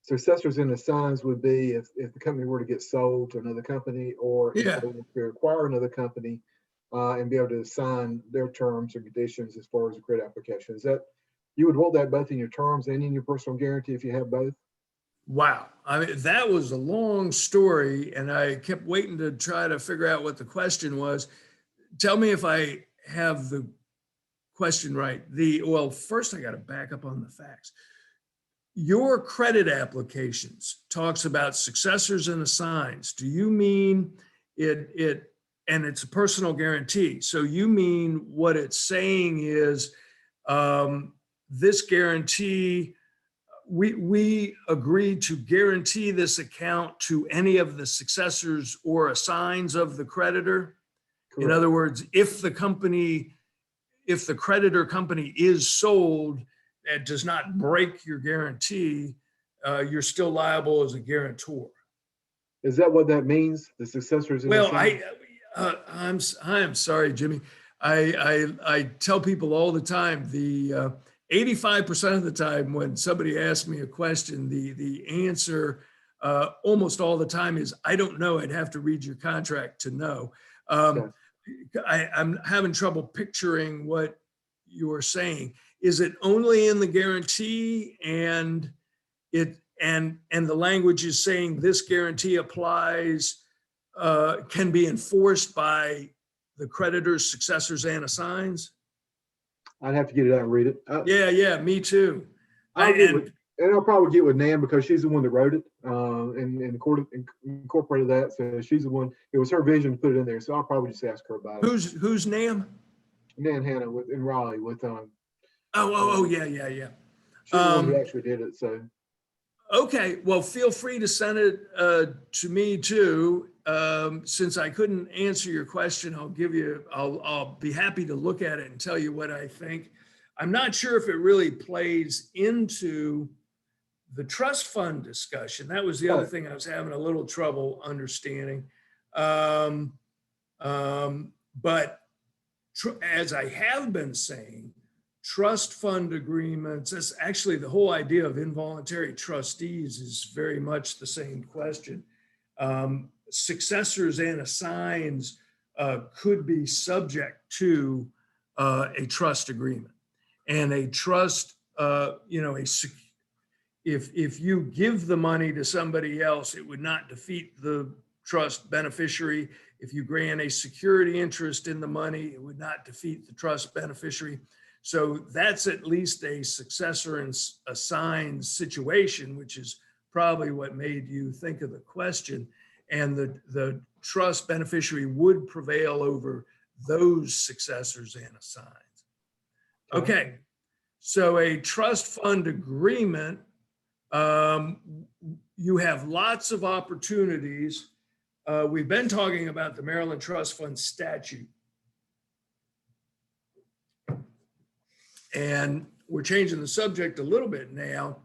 successors and assigns would be if the company were to get sold to another company, or if they were to acquire another company and be able to assign their terms and conditions as far as the credit application. Is that, you would want that both in your terms and in your personal guarantee if you have both? Wow. I mean, that was a long story, and I kept waiting to try to figure out what the question was. Tell me if I have the question right. Well, first I got to back up on the facts. Your credit applications talks about successors and assigns. Do you mean it and it's a personal guarantee? So you mean what it's saying is this guarantee, we agreed to guarantee this account to any of the successors or assigns of the creditor? Correct. In other words, if the creditor company is sold, it does not break your guarantee, you're still liable as a guarantor. Is that what that means? The successors? Well, I'm sorry, Jimmy. I tell people all the time, the 85% of the time when somebody asks me a question, the answer almost all the time is, I don't know, I'd have to read your contract to know. Okay. I'm having trouble picturing what you're saying. Is it only in the guarantee and the language is saying this guarantee applies, can be enforced by the creditors, successors, and assigns? I'd have to get it out and read it. Yeah, me too. And I'll probably get with Nan because she's the one that wrote it and incorporated that. So she's the one. It was her vision to put it in there. So I'll probably just ask her about it. Who's Nam? Nan Hannah in Raleigh with yeah. She's the one who actually did it. So okay, well, feel free to send it to me too. Since I couldn't answer your question, I'll be happy to look at it and tell you what I think. I'm not sure if it really plays into the trust fund discussion. That was the other thing I was having a little trouble understanding. But as I have been saying, trust fund agreements, that's actually the whole idea of involuntary trustees is very much the same question. Successors and assigns could be subject to a trust agreement. And a trust, if you give the money to somebody else, it would not defeat the trust beneficiary. If you grant a security interest in the money, it would not defeat the trust beneficiary. So that's at least a successor and assigned situation, which is probably what made you think of the question. And the trust beneficiary would prevail over those successors and assigns. Okay, so a trust fund agreement, you have lots of opportunities. We've been talking about the Maryland Trust Fund Statute. And we're changing the subject a little bit now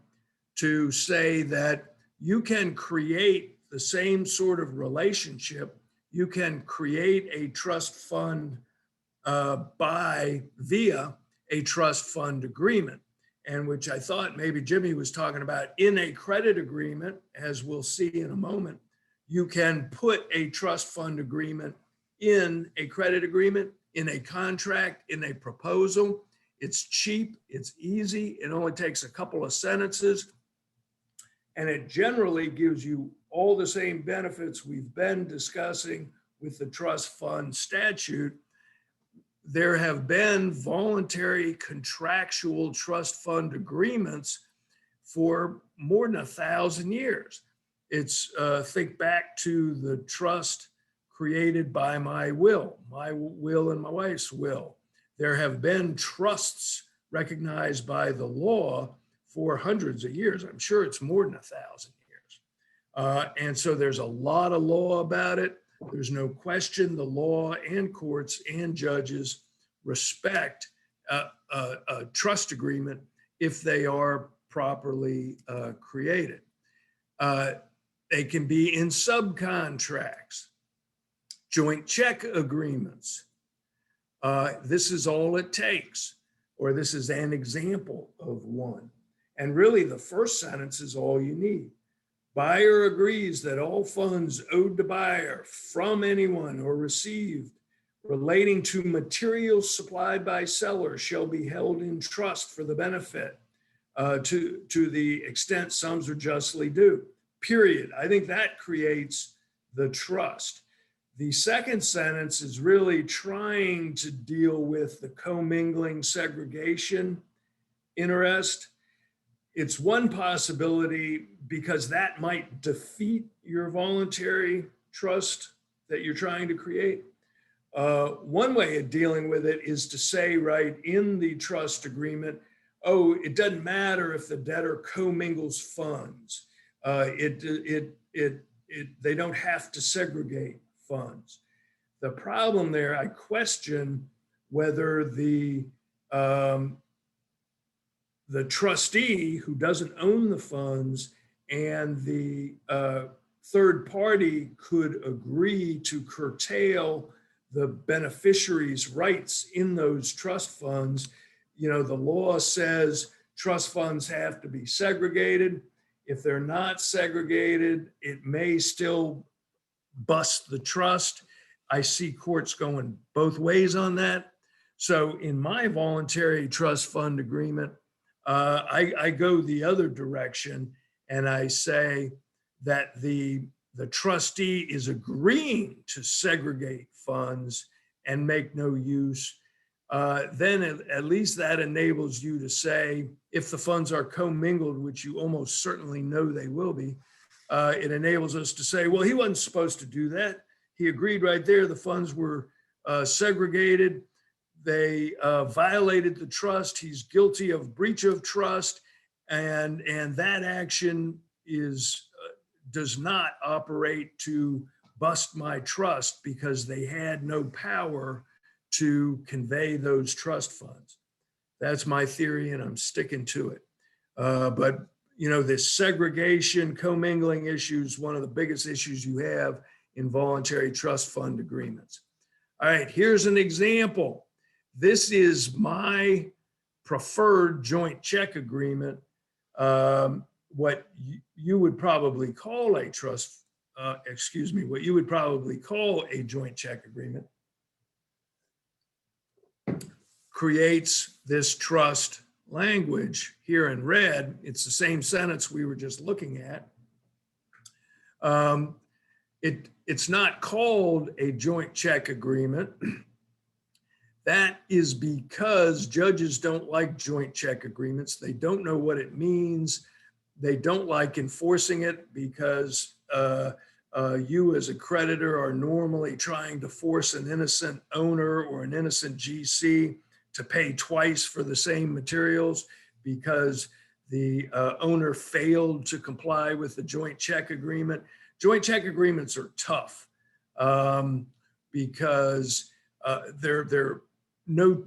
to say that you can create the same sort of relationship. You can create a trust fund via a trust fund agreement, and which I thought maybe Jimmy was talking about in a credit agreement, as we'll see in a moment. You can put a trust fund agreement in a credit agreement, in a contract, in a proposal. It's cheap, it's easy, it only takes a couple of sentences, and it generally gives you all the same benefits we've been discussing with the trust fund statute. There have been voluntary contractual trust fund agreements for more than 1,000 years. It's think back to the trust created by my will and my wife's will. There have been trusts recognized by the law for hundreds of years. I'm sure it's more than 1,000 years. And so there's a lot of law about it. There's no question the law and courts and judges respect a trust agreement if they are properly created. They can be in subcontracts, joint check agreements. This is all it takes, or this is an example of one. And really the first sentence is all you need. Buyer agrees that all funds owed to buyer from anyone or received relating to materials supplied by seller shall be held in trust for the benefit to the extent sums are justly due, period. I think that creates the trust. The second sentence is really trying to deal with the commingling segregation interest. It's one possibility because that might defeat your voluntary trust that you're trying to create. One way of dealing with it is to say right in the trust agreement, oh, it doesn't matter if the debtor commingles funds. They don't have to segregate funds. The problem there, I question whether the trustee who doesn't own the funds and the third party could agree to curtail the beneficiary's rights in those trust funds. You know, the law says trust funds have to be segregated. If they're not segregated, it may still bust the trust. I see courts going both ways on that. So in my voluntary trust fund agreement, I go the other direction, and I say that the trustee is agreeing to segregate funds and make no use. Then at least that enables you to say, if the funds are commingled, which you almost certainly know they will be, it enables us to say, well, he wasn't supposed to do that. He agreed right there. The funds were segregated. They violated the trust. He's guilty of breach of trust. And that action does not operate to bust my trust, because they had no power to convey those trust funds. That's my theory, and I'm sticking to it. But this segregation, commingling issue is one of the biggest issues you have in voluntary trust fund agreements. All right, here's an example. This is my preferred joint check agreement. What you would probably call a trust, what you would probably call a joint check agreement, creates this trust language here in red. It's the same sentence we were just looking at. It's not called a joint check agreement. That is because judges don't like joint check agreements. They don't know what it means. They don't like enforcing it, because you as a creditor are normally trying to force an innocent owner or an innocent GC to pay twice for the same materials because the owner failed to comply with the joint check agreement. Joint check agreements are tough because no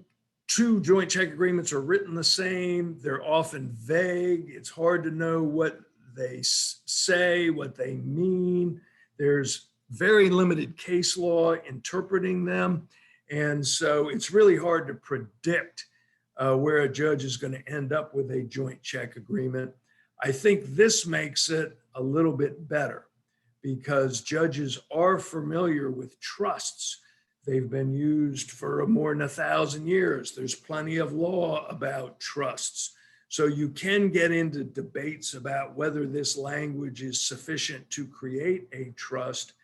two joint check agreements are written the same. They're often vague. It's hard to know what they say, what they mean. There's very limited case law interpreting them. And so it's really hard to predict where a judge is going to end up with a joint check agreement. I think this makes it a little bit better, because judges are familiar with trusts. They've been used for more than 1,000 years. There's plenty of law about trusts. So you can get into debates about whether this language is sufficient to create a trust.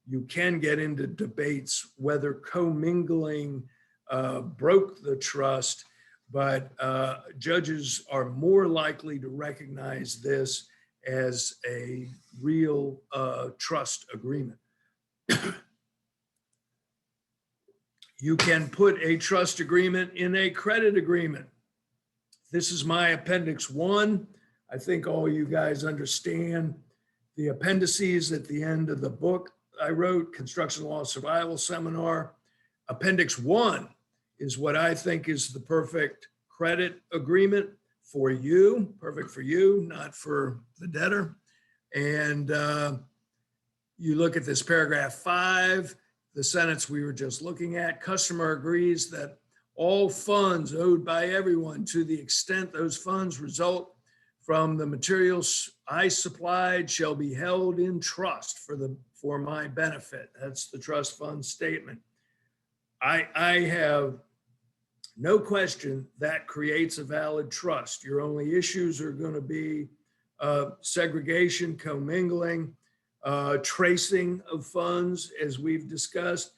You can get into debates whether commingling broke the trust, but judges are more likely to recognize this as a real trust agreement. You can put a trust agreement in a credit agreement. This is my Appendix 1. I think all you guys understand the appendices at the end of the book I wrote, Construction Law Survival Seminar. Appendix 1 is what I think is the perfect credit agreement for you, perfect for you, not for the debtor. And you look at this paragraph 5, the sentence we were just looking at. Customer agrees that all funds owed by everyone, to the extent those funds result from the materials I supplied, shall be held in trust for my benefit. That's the trust fund statement. I have no question that creates a valid trust. Your only issues are going to be segregation, commingling, tracing of funds, as we've discussed.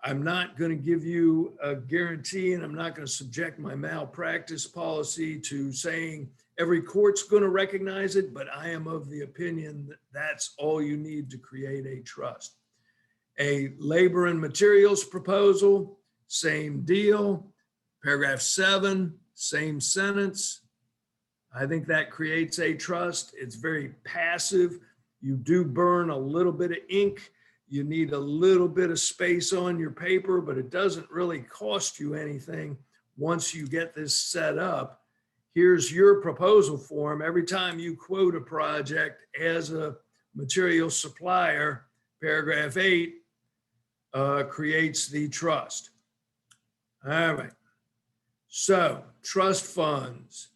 I'm not going to give you a guarantee, and I'm not going to subject my malpractice policy to saying every court's going to recognize it, but I am of the opinion that that's all you need to create a trust. A labor and materials proposal, same deal. Paragraph 7, same sentence. I think that creates a trust. It's very passive. You do burn a little bit of ink. You need a little bit of space on your paper, but it doesn't really cost you anything once you get this set up. Here's your proposal form. Every time you quote a project as a material supplier, paragraph 8 creates the trust. All right. So trust funds.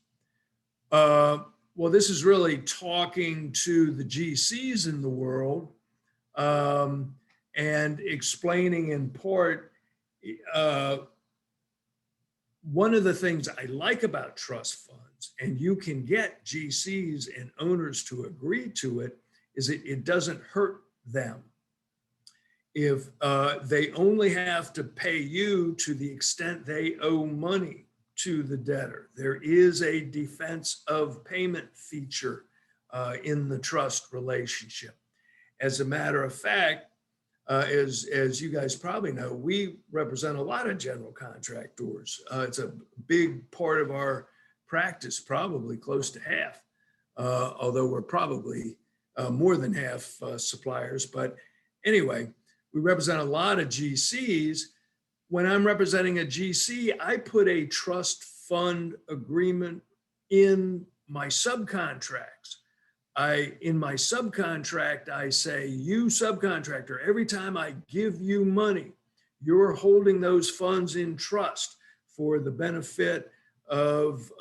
well, this is really talking to the GCs in the world, and explaining in part, uh, one of the things I like about trust funds, and you can get GCs and owners to agree to it, is it doesn't hurt them. If they only have to pay you to the extent they owe money to the debtor. There is a defense of payment feature in the trust relationship. As a matter of fact, as you guys probably know, we represent a lot of general contractors. It's a big part of our practice, probably close to half, although we're probably more than half suppliers. But anyway, we represent a lot of GCs. When I'm representing a GC, I put a trust fund agreement in my subcontracts. In my subcontract, I say, you subcontractor, every time I give you money, you're holding those funds in trust for the benefit of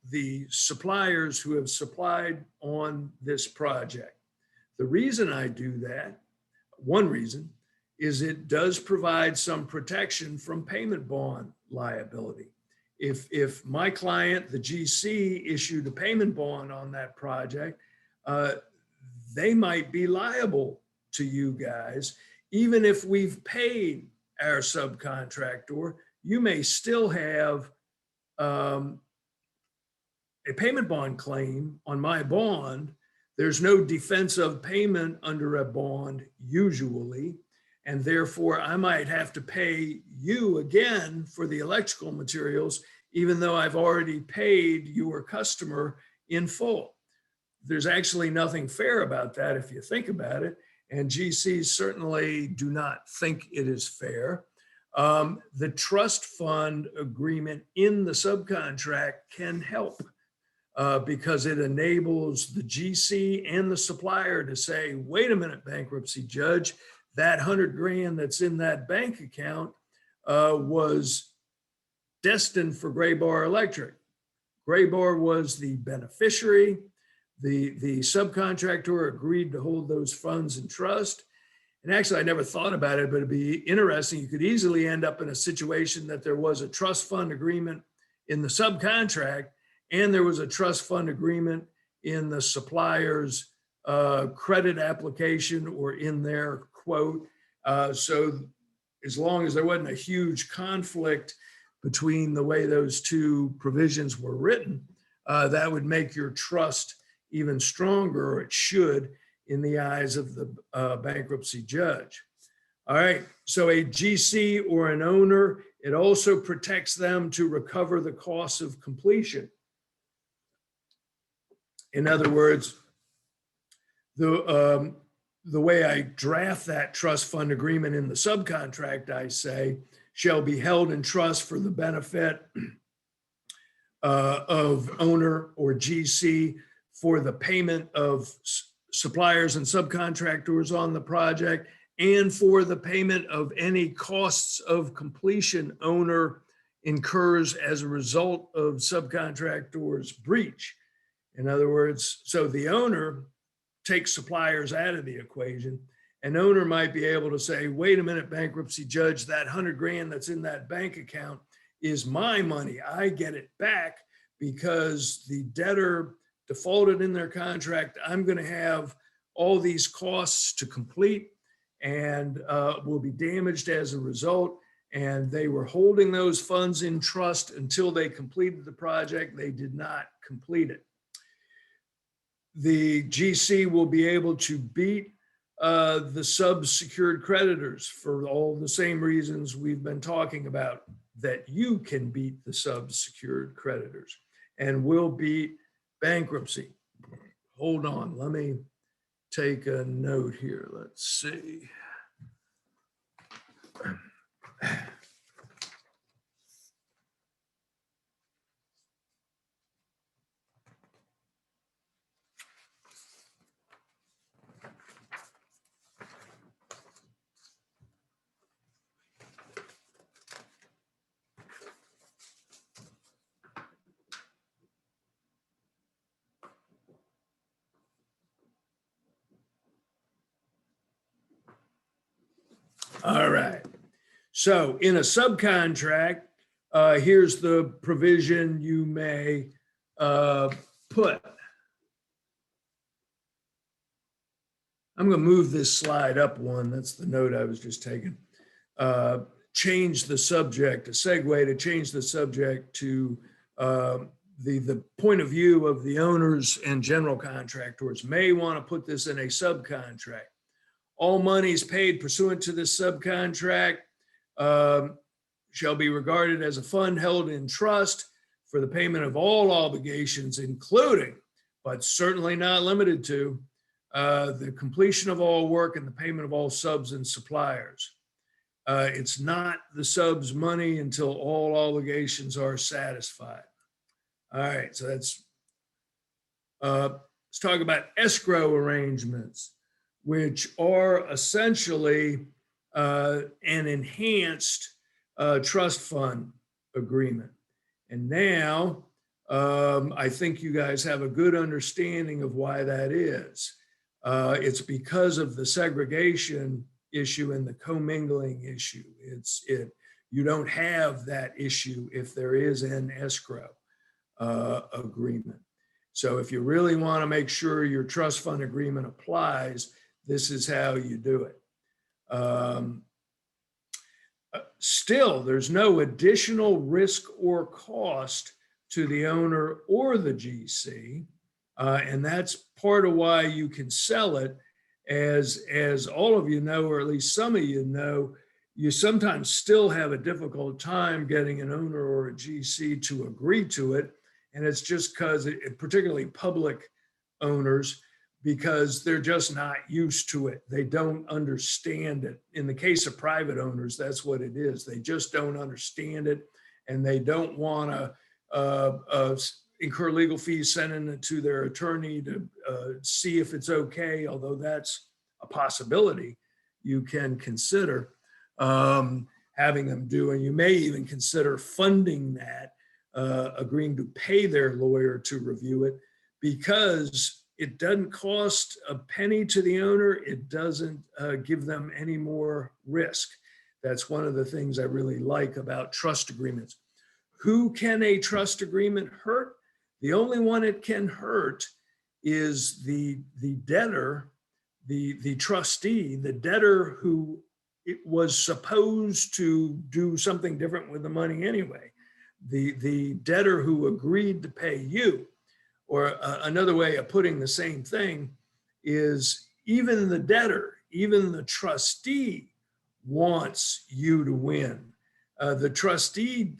the suppliers who have supplied on this project. The reason I do that, one reason, is it does provide some protection from payment bond liability. If my client, the GC, issued a payment bond on that project, they might be liable to you guys. Even if we've paid our subcontractor, you may still have a payment bond claim on my bond. There's no defense of payment under a bond usually, and therefore I might have to pay you again for the electrical materials, even though I've already paid your customer in full. There's actually nothing fair about that if you think about it, and GCs certainly do not think it is fair. The trust fund agreement in the subcontract can help because it enables the GC and the supplier to say, wait a minute, bankruptcy judge, that 100 grand that's in that bank account was destined for Gray Bar Electric. Gray Bar was the beneficiary. The subcontractor agreed to hold those funds in trust. And actually, I never thought about it, but it'd be interesting. You could easily end up in a situation that there was a trust fund agreement in the subcontract, and there was a trust fund agreement in the supplier's credit application or in their quote. So as long as there wasn't a huge conflict between the way those two provisions were written, that would make your trust even stronger, or it should, in the eyes of the bankruptcy judge. All right, so a GC or an owner, it also protects them to recover the costs of completion. In other words, the way I draft that trust fund agreement in the subcontract, I say, shall be held in trust for the benefit of owner or GC for the payment of suppliers and subcontractors on the project, and for the payment of any costs of completion owner incurs as a result of subcontractor's breach. In other words, so the owner takes suppliers out of the equation. An owner might be able to say, wait a minute, bankruptcy judge, that 100 grand that's in that bank account is my money. I get it back because the debtor defaulted in their contract. I'm going to have all these costs to complete and will be damaged as a result. And they were holding those funds in trust until they completed the project. They did not complete it. The GC will be able to beat the sub-secured creditors for all the same reasons we've been talking about, that you can beat the sub-secured creditors, and will beat bankruptcy. Hold on, let me take a note here. Let's see. All right. So in a subcontract, here's the provision you may put. I'm going to move this slide up one. That's the note I was just taking. Change the subject, a segue to change the subject to the point of view of the owners and general contractors may want to put this in a subcontract. All monies paid pursuant to this subcontract shall be regarded as a fund held in trust for the payment of all obligations, including, but certainly not limited to, the completion of all work and the payment of all subs and suppliers. It's not the subs' money until all obligations are satisfied. All right, so let's talk about escrow arrangements, which are essentially an enhanced trust fund agreement. And now I think you guys have a good understanding of why that is. It's because of the segregation issue and the commingling issue. You don't have that issue if there is an escrow agreement. So if you really want to make sure your trust fund agreement applies, this is how you do it. Still, there's no additional risk or cost to the owner or the GC. And that's part of why you can sell it. As all of you know, or at least some of you know, you sometimes still have a difficult time getting an owner or a GC to agree to it. And it's just because, particularly public owners, because they're just not used to it. They don't understand it. In the case of private owners, that's what it is. They just don't understand it, and they don't want to incur legal fees sending it to their attorney to see if it's okay, although that's a possibility you can consider having them do. And you may even consider funding that, agreeing to pay their lawyer to review it, because it doesn't cost a penny to the owner. It doesn't give them any more risk. That's one of the things I really like about trust agreements. Who can a trust agreement hurt? The only one it can hurt is the debtor, the trustee, the debtor who it was supposed to do something different with the money anyway. The debtor who agreed to pay you. Or another way of putting the same thing is even the debtor, even the trustee wants you to win. The trustee,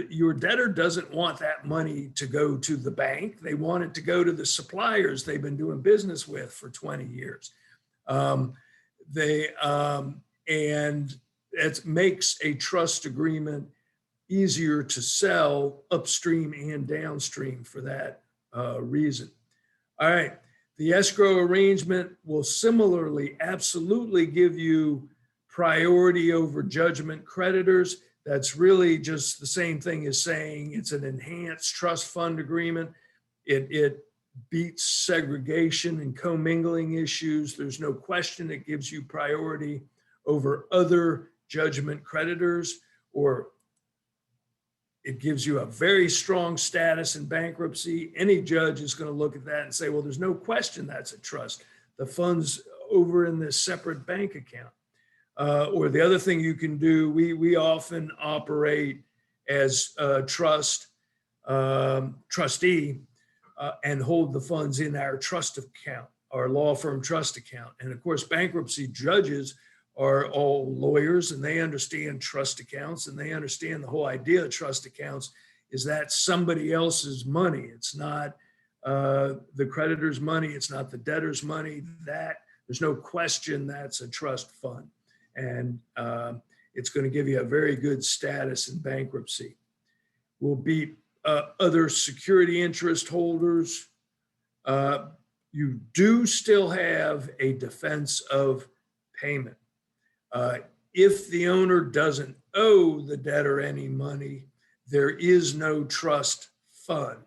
your debtor doesn't want that money to go to the bank. They want it to go to the suppliers they've been doing business with for 20 years. And it makes a trust agreement easier to sell upstream and downstream for that reason. All right, the escrow arrangement will similarly absolutely give you priority over judgment creditors. That's really just the same thing as saying it's an enhanced trust fund agreement. It beats segregation and commingling issues. There's no question it gives you priority over other judgment creditors, or it gives you a very strong status in bankruptcy. Any judge is going to look at that and say, well, there's no question that's a trust. The fund's over in this separate bank account. Or the other thing you can do, we often operate as a trustee and hold the funds in our trust account, our law firm trust account. And of course, bankruptcy judges are all lawyers, and they understand trust accounts, and they understand the whole idea of trust accounts is that somebody else's money. It's not the creditor's money. It's not the debtor's money. That there's no question that's a trust fund. And it's going to give you a very good status in bankruptcy. Will beat other security interest holders. You do still have a defense of payment. If the owner doesn't owe the debtor any money, there is no trust fund.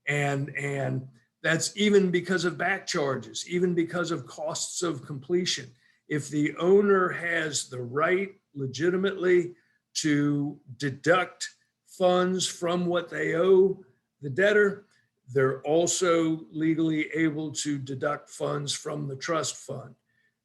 And that's even because of back charges, even because of costs of completion. if the owner has the right legitimately to deduct funds from what they owe the debtor, they're also legally able to deduct funds from the trust fund.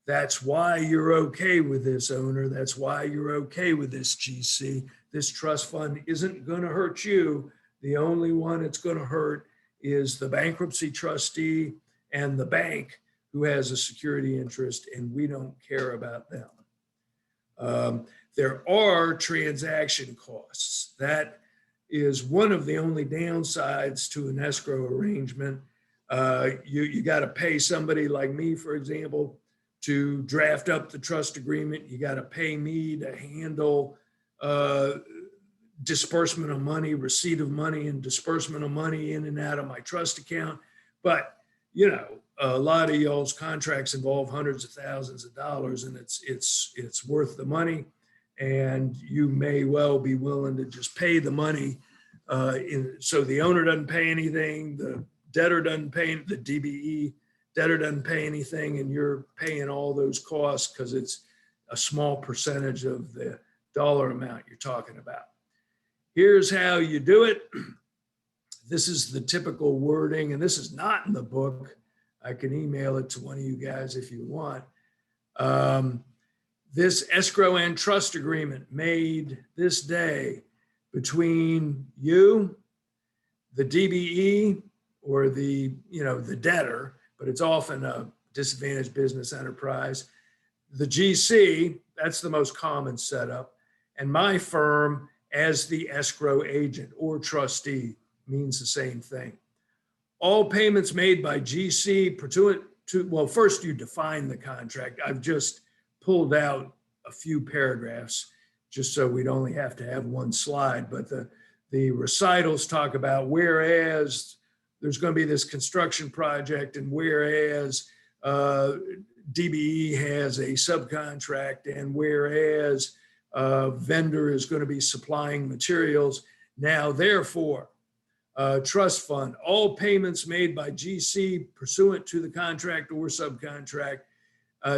That's why you're okay with this, owner. That's why you're okay with this, GC. This trust fund isn't going to hurt you. The only one it's going to hurt is the bankruptcy trustee and the bank who has a security interest, and we don't care about them. There are transaction costs. That is one of the only downsides to an escrow arrangement. You got to pay somebody like me, for example, to draft up the trust agreement. You got to pay me to handle disbursement of money, receipt of money, and disbursement of money in and out of my trust account. But, you know, a lot of y'all's contracts involve hundreds of thousands of dollars, and it's worth the money. And you may well be willing to just pay the money. So the owner doesn't pay anything, the debtor doesn't pay, the DBE debtor doesn't pay anything, and you're paying all those costs because it's a small percentage of the dollar amount you're talking about. Here's how you do it. This is the typical wording, and this is not in the book. I can email it to one of you guys if you want. This escrow and trust agreement made this day between you, the DBE, or the debtor, but it's often a disadvantaged business enterprise, the GC, that's the most common setup, and my firm as the escrow agent or trustee means the same thing. All payments made by GC pursuant to, well, first you define the contract. I've just pulled out a few paragraphs just so we'd only have to have one slide, but the recitals talk about whereas there's going to be this construction project, and whereas DBE has a subcontract, and whereas vendor is going to be supplying materials. Now, therefore, trust fund, all payments made by GC pursuant to the contract or subcontract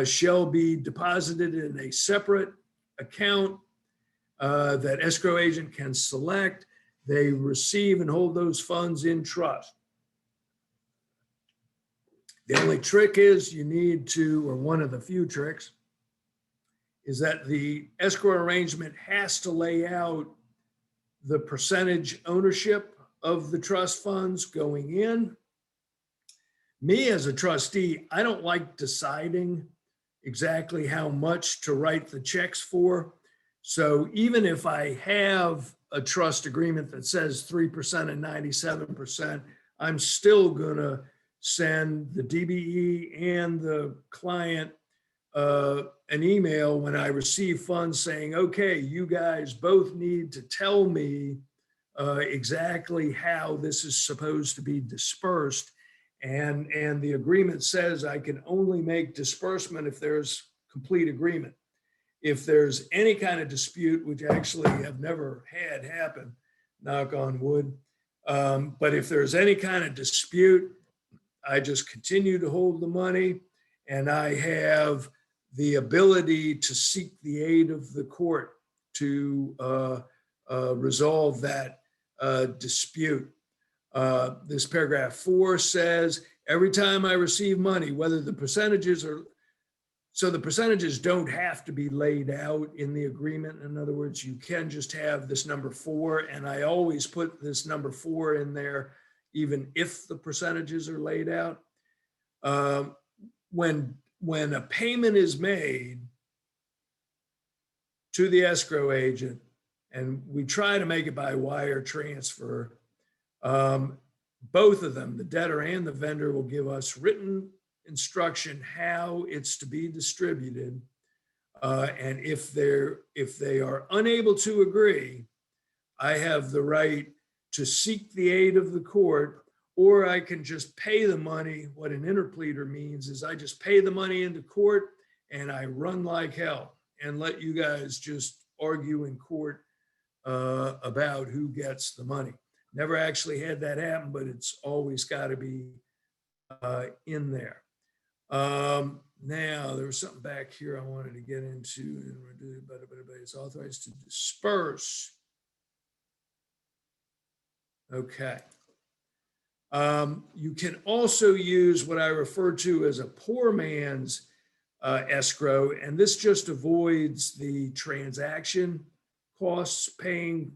shall be deposited in a separate account that escrow agent can select. They receive and hold those funds in trust. The only trick is you need to, or one of the few tricks, is that the escrow arrangement has to lay out the percentage ownership of the trust funds going in. Me as a trustee, I don't like deciding exactly how much to write the checks for. So even if I have a trust agreement that says 3% and 97%, I'm still gonna send the DBE and the client an email when I receive funds saying, okay, you guys both need to tell me exactly how this is supposed to be dispersed. And the agreement says I can only make disbursement if there's complete agreement. If there's any kind of dispute, which actually I've never had happen, knock on wood, but if there's any kind of dispute, I just continue to hold the money, and I have the ability to seek the aid of the court to resolve that dispute. This paragraph 4 says, every time I receive money, whether the percentages are, so the percentages don't have to be laid out in the agreement. In other words, you can just have this number 4, and I always put this number 4 in there, even if the percentages are laid out. When a payment is made to the escrow agent, and we try to make it by wire transfer, both of them, the debtor and the vendor, will give us written instruction how it's to be distributed. And if they are unable to agree, I have the right to seek the aid of the court, or I can just pay the money. What an interpleader means is I just pay the money into court and I run like hell and let you guys just argue in court about who gets the money. Never actually had that happen, but it's always got to be in there. Now, there was something back here I wanted to get into. It's authorized to disperse. Okay. You can also use what I refer to as a poor man's escrow, and this just avoids the transaction costs paying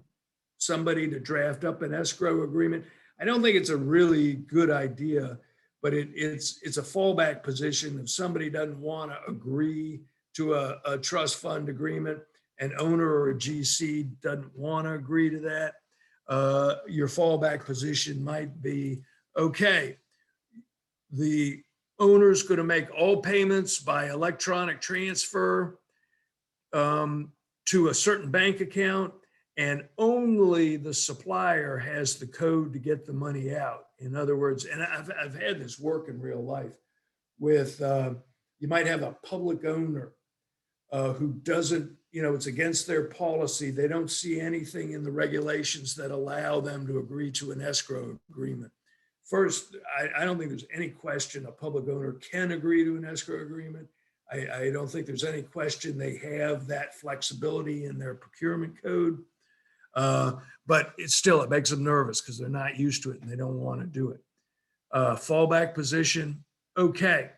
somebody to draft up an escrow agreement. I don't think it's a really good idea, but it's a fallback position. If somebody doesn't want to agree to a trust fund agreement, an owner or a GC doesn't want to agree to that, your fallback position might be, okay, the owner's going to make all payments by electronic transfer to a certain bank account, and only the supplier has the code to get the money out. In other words, and I've had this work in real life with, you might have a public owner who doesn't, it's against their policy. They don't see anything in the regulations that allow them to agree to an escrow agreement. First, I don't think there's any question a public owner can agree to an escrow agreement. I don't think there's any question they have that flexibility in their procurement code. But it makes them nervous because they're not used to it and they don't want to do it. Fallback position, okay,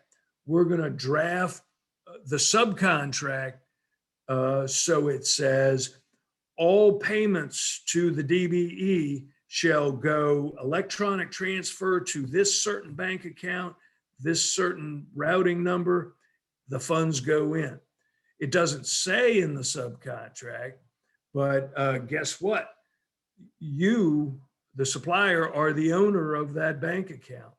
we're going to draft the subcontract so it says all payments to the DBE shall go electronic transfer to this certain bank account, this certain routing number, the funds go in. It doesn't say in the subcontract, but guess what? You, the supplier, are the owner of that bank account.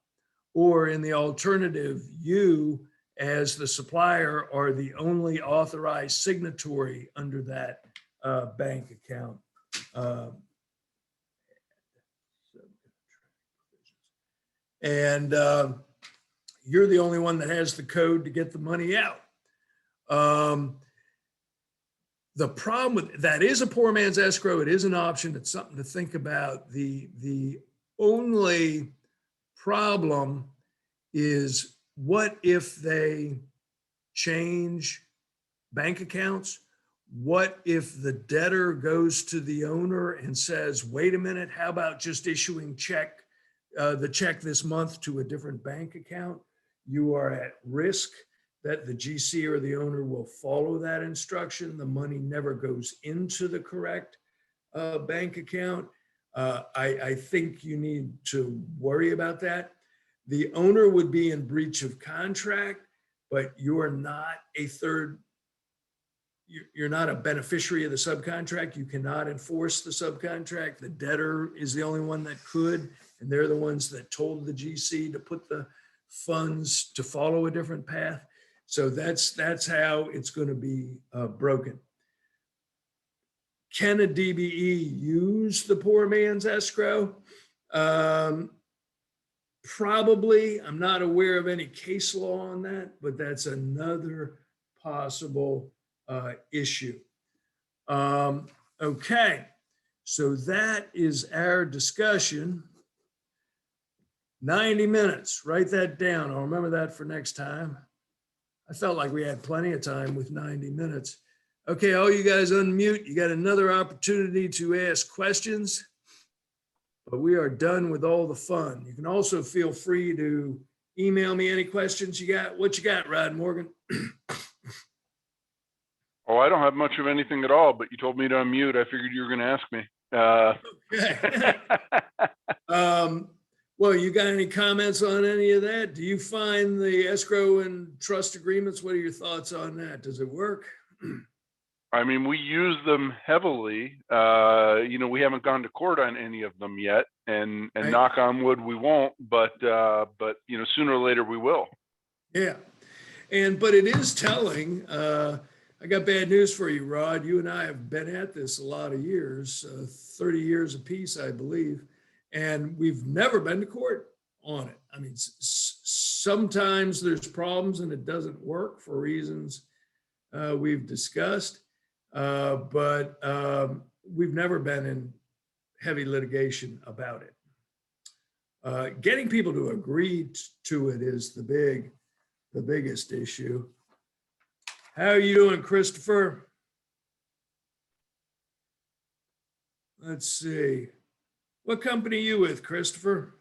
Or in the alternative, you, as the supplier, are the only authorized signatory under that bank account. And you're the only one that has the code to get the money out. The problem with that is a poor man's escrow. It is an option. It's something to think about. The only problem is, what if they change bank accounts? What if the debtor goes to the owner and says, wait a minute, how about just issuing the check this month to a different bank account? You are at risk that the GC or the owner will follow that instruction. The money never goes into the correct bank account. I think you need to worry about that. The owner would be in breach of contract, but you're not you're not a beneficiary of the subcontract. You cannot enforce the subcontract. The debtor is the only one that could, and they're the ones that told the GC to put the funds to follow a different path. So that's how it's going to be broken. Can a DBE use the poor man's escrow? Probably. I'm not aware of any case law on that, but that's another possible issue. Okay, so that is our discussion. 90 minutes, write that down. I'll remember that for next time. I felt like we had plenty of time with 90 minutes. Okay, all you guys unmute. You got another opportunity to ask questions, but we are done with all the fun. You can also feel free to email me any questions you got. What you got, Rod Morgan? Oh, I don't have much of anything at all, but you told me to unmute. I figured you were going to ask me. Okay. Well, you got any comments on any of that? Do you find the escrow and trust agreements? What are your thoughts on that? Does it work? I mean, we use them heavily. We haven't gone to court on any of them yet, and right. Knock on wood, we won't. But sooner or later we will. Yeah, but it is telling. I got bad news for you, Rod. You and I have been at this a lot of years, 30 years apiece, I believe. And we've never been to court on it. I mean, sometimes there's problems and it doesn't work for reasons we've discussed, but we've never been in heavy litigation about it. Getting people to agree to it is the big the biggest issue. How are you doing, Christopher? Let's see. What company are you with, Christopher?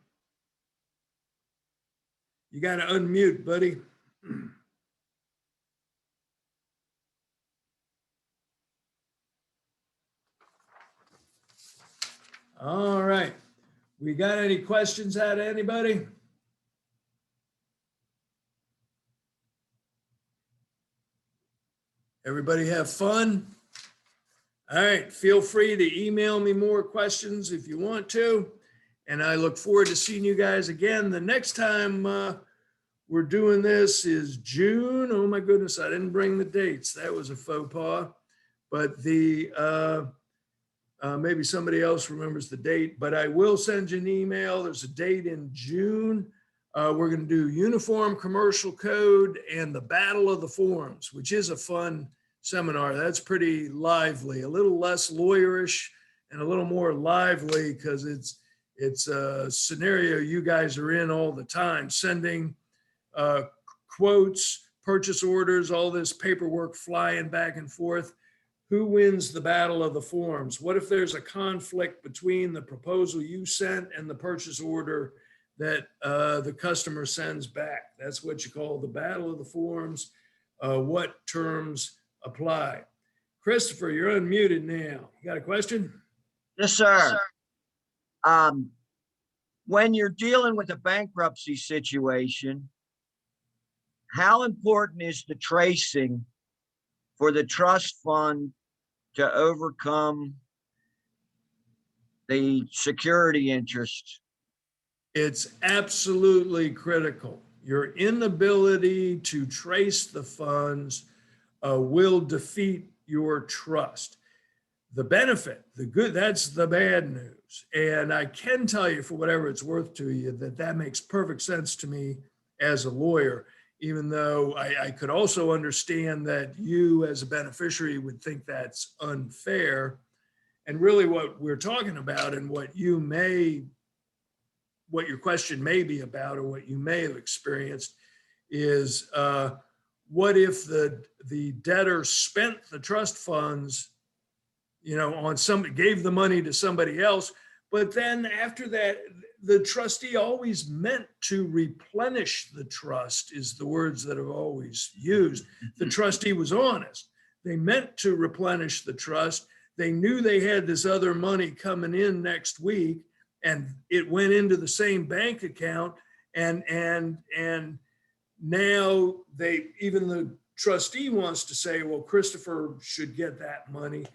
You got to unmute, buddy. All right. We got any questions out of anybody? Everybody have fun? All right. Feel free to email me more questions if you want to. And I look forward to seeing you guys again. The next time we're doing this is June. Oh my goodness, I didn't bring the dates. That was a faux pas. But the maybe somebody else remembers the date, but I will send you an email. There's a date in June. We're going to do Uniform Commercial Code and the Battle of the Forms, which is a fun seminar. That's pretty lively, a little less lawyerish and a little more lively because it's a scenario you guys are in all the time, sending quotes, purchase orders, all this paperwork flying back and forth. Who wins the battle of the forms? What if there's a conflict between the proposal you sent and the purchase order that the customer sends back? That's what you call the battle of the forms. What terms apply? Christopher, you're unmuted now. You got a question? Yes, sir. When you're dealing with a bankruptcy situation, how important is the tracing for the trust fund to overcome the security interest? It's absolutely critical. Your inability to trace the funds will defeat your trust. The benefit, the good, that's the bad news. And I can tell you, for whatever it's worth to you, that makes perfect sense to me as a lawyer, even though I could also understand that you as a beneficiary would think that's unfair. And really what we're talking about and what your question may be about or what you may have experienced is what if the debtor spent the trust funds, on gave the money to somebody else, but then after that, the trustee always meant to replenish the trust is the words that are always used. The trustee was honest. They meant to replenish the trust. They knew they had this other money coming in next week and it went into the same bank account. And now even the trustee wants to say, well, Christopher should get that money,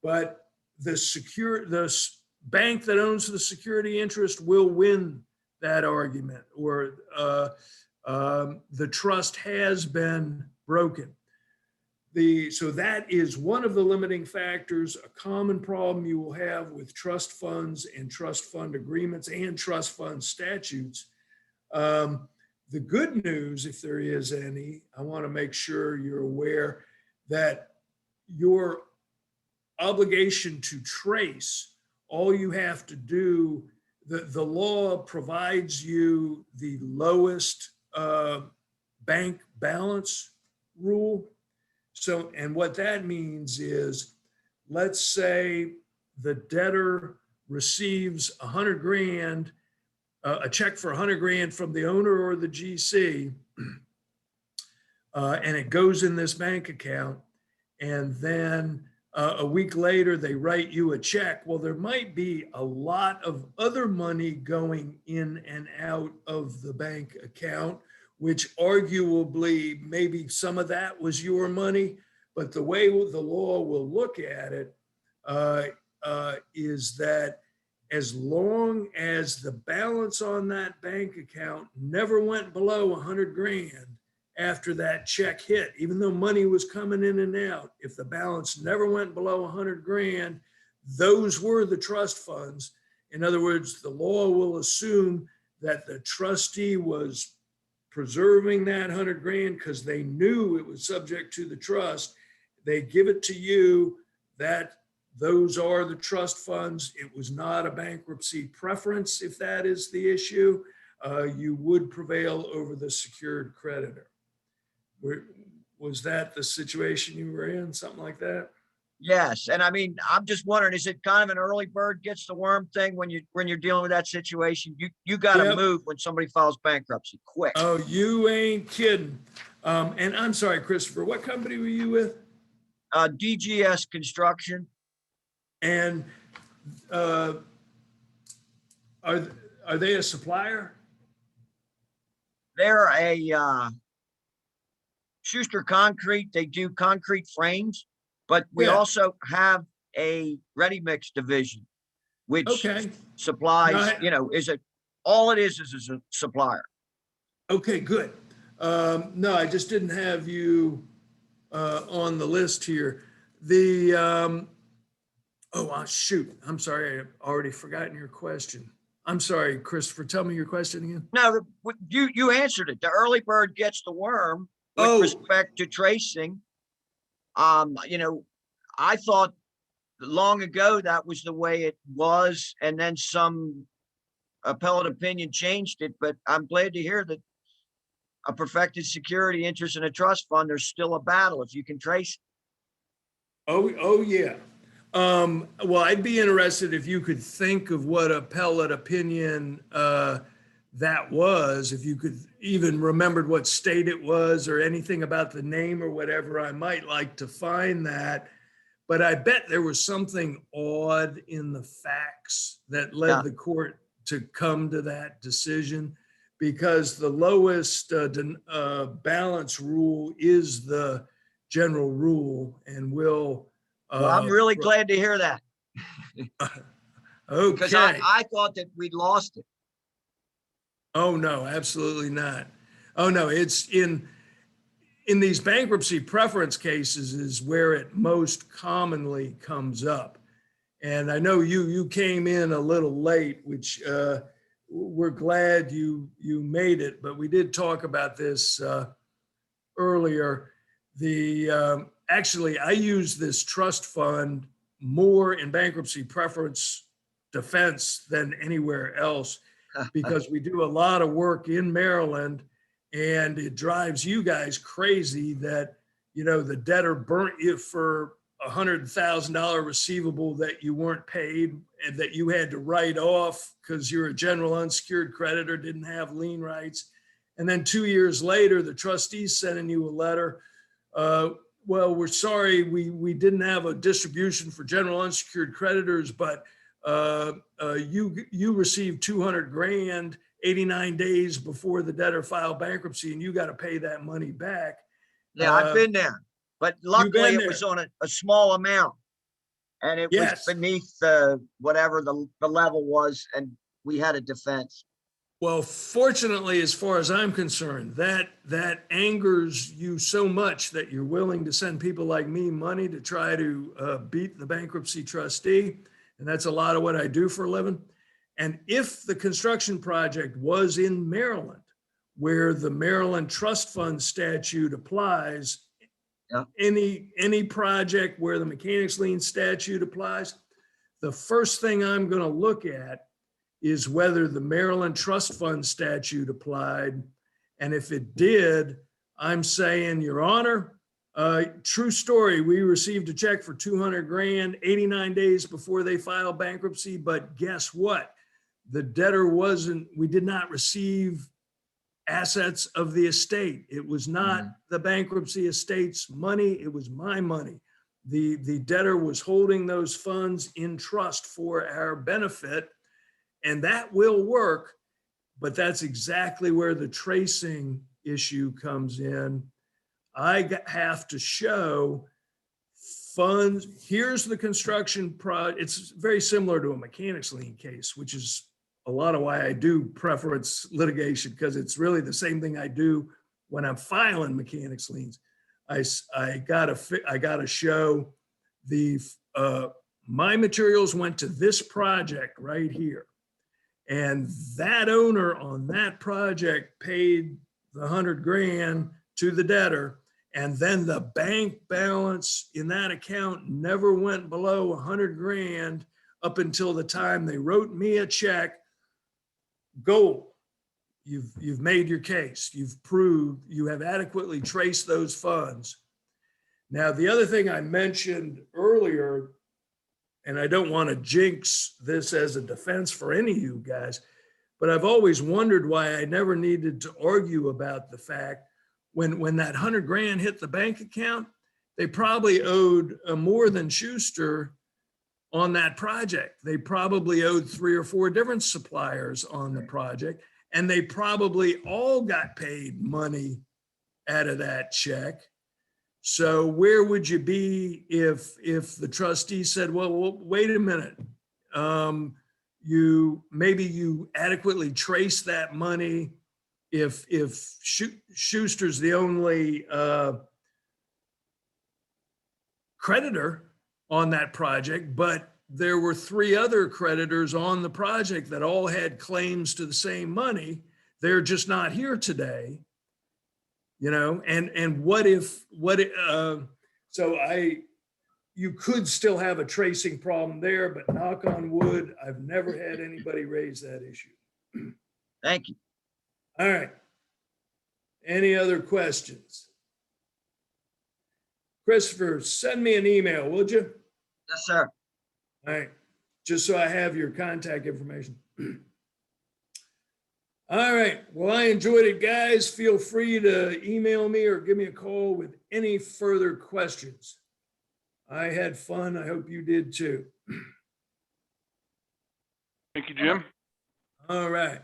but the bank that owns the security interest will win that argument, or the trust has been broken. So that is one of the limiting factors, a common problem you will have with trust funds and trust fund agreements and trust fund statutes. The good news, if there is any, I want to make sure you're aware that your obligation to trace, all you have to do, the law provides you the lowest bank balance rule. So, and what that means is, let's say the debtor receives 100 grand, a check for 100 grand from the owner or the GC, and it goes in this bank account, and then a week later, they write you a check. Well, there might be a lot of other money going in and out of the bank account, which arguably maybe some of that was your money. But the way the law will look at it is that as long as the balance on that bank account never went below 100 grand, after that check hit, even though money was coming in and out, if the balance never went below 100 grand, those were the trust funds. In other words, the law will assume that the trustee was preserving that 100 grand because they knew it was subject to the trust. They give it to you, that those are the trust funds. It was not a bankruptcy preference. If that is the issue, you would prevail over the secured creditor. Was that the situation you were in, something like that? Yes, and I mean, I'm just wondering, is it kind of an early bird gets the worm thing when you're dealing with that situation? You got to Yep. move when somebody files bankruptcy, quick. Oh, you ain't kidding. And I'm sorry, Christopher, what company were you with? DGS Construction. And are they a supplier? They're a Schuster Concrete. They do concrete frames, but we Yeah. also have a ready mix division, which Okay. supplies, No, all it is a supplier. Okay, good. No, I just didn't have you on the list here. Shoot. I'm sorry. I've already forgotten your question. I'm sorry, Christopher. Tell me your question again. No, you answered it. The early bird gets the worm with Oh. respect to tracing. I thought long ago that was the way it was, and then some appellate opinion changed it. But I'm glad to hear that a perfected security interest in a trust fund, there's still a battle if you can trace it. Oh, yeah. Well, I'd be interested if you could think of what appellate opinion that was, if you could even remembered what state it was or anything about the name or whatever. I might like to find that. But I bet there was something odd in the facts that led the court to come to that decision, because the lowest balance rule is the general rule, and will. Well, I'm really glad to hear that. Okay. Because I thought that we'd lost it. Oh, no, absolutely not. Oh, no, it's in these bankruptcy preference cases is where it most commonly comes up. And I know you came in a little late, which we're glad you made it, but we did talk about this earlier. Actually, I use this trust fund more in bankruptcy preference defense than anywhere else, because we do a lot of work in Maryland, and it drives you guys crazy that, the debtor burnt you for $100,000 receivable that you weren't paid and that you had to write off because you're a general unsecured creditor, didn't have lien rights. And then 2 years later, the trustee's sending you a letter. Well, we're sorry, we didn't have a distribution for general unsecured creditors, but you received $200,000 89 days before the debtor filed bankruptcy, and you got to pay that money back. Yeah, I've been there, but luckily it was on a small amount, and it was beneath whatever the level was, and we had a defense. Well, fortunately, as far as I'm concerned, that angers you so much that you're willing to send people like me money to try to beat the bankruptcy trustee. And that's a lot of what I do for a living. And if the construction project was in Maryland, where the Maryland Trust Fund Statute applies, any project where the mechanics lien statute applies, the first thing I'm going to look at is whether the Maryland Trust Fund Statute applied. And if it did, I'm saying, Your Honor, true story, we received a check for $200,000 89 days before they filed bankruptcy, but guess what? The debtor we did not receive assets of the estate. It was not the bankruptcy estate's money, it was my money. The debtor was holding those funds in trust for our benefit, and that will work, but that's exactly where the tracing issue comes in. I have to show funds. Here's the construction project. It's very similar to a mechanics lien case, which is a lot of why I do preference litigation, because it's really the same thing I do when I'm filing mechanics liens. I gotta show my materials went to this project right here, and that owner on that project paid the $100,000 to the debtor, and then the bank balance in that account never went below $100,000 up until the time they wrote me a check. Gold. you've made your case. You've proved you have adequately traced those funds. Now, the other thing I mentioned earlier, and I don't want to jinx this as a defense for any of you guys, but I've always wondered why I never needed to argue about the fact when that 100 grand hit the bank account, they probably owed more than Schuster on that project. They probably owed 3 or 4 different suppliers on the project, and they probably all got paid money out of that check. So where would you be if the trustee said, well, wait a minute, maybe you adequately trace that money if Schuster's the only creditor on that project, but there were 3 other creditors on the project that all had claims to the same money. They're just not here today, you know, and you could still have a tracing problem there, but knock on wood, I've never had anybody raise that issue. Thank you. All right. Any other questions? Christopher, send me an email, would you? Yes, sir. All right, just so I have your contact information. All right, well, I enjoyed it, guys. Feel free to email me or give me a call with any further questions. I had fun. I hope you did too. Thank you, Jim. All right.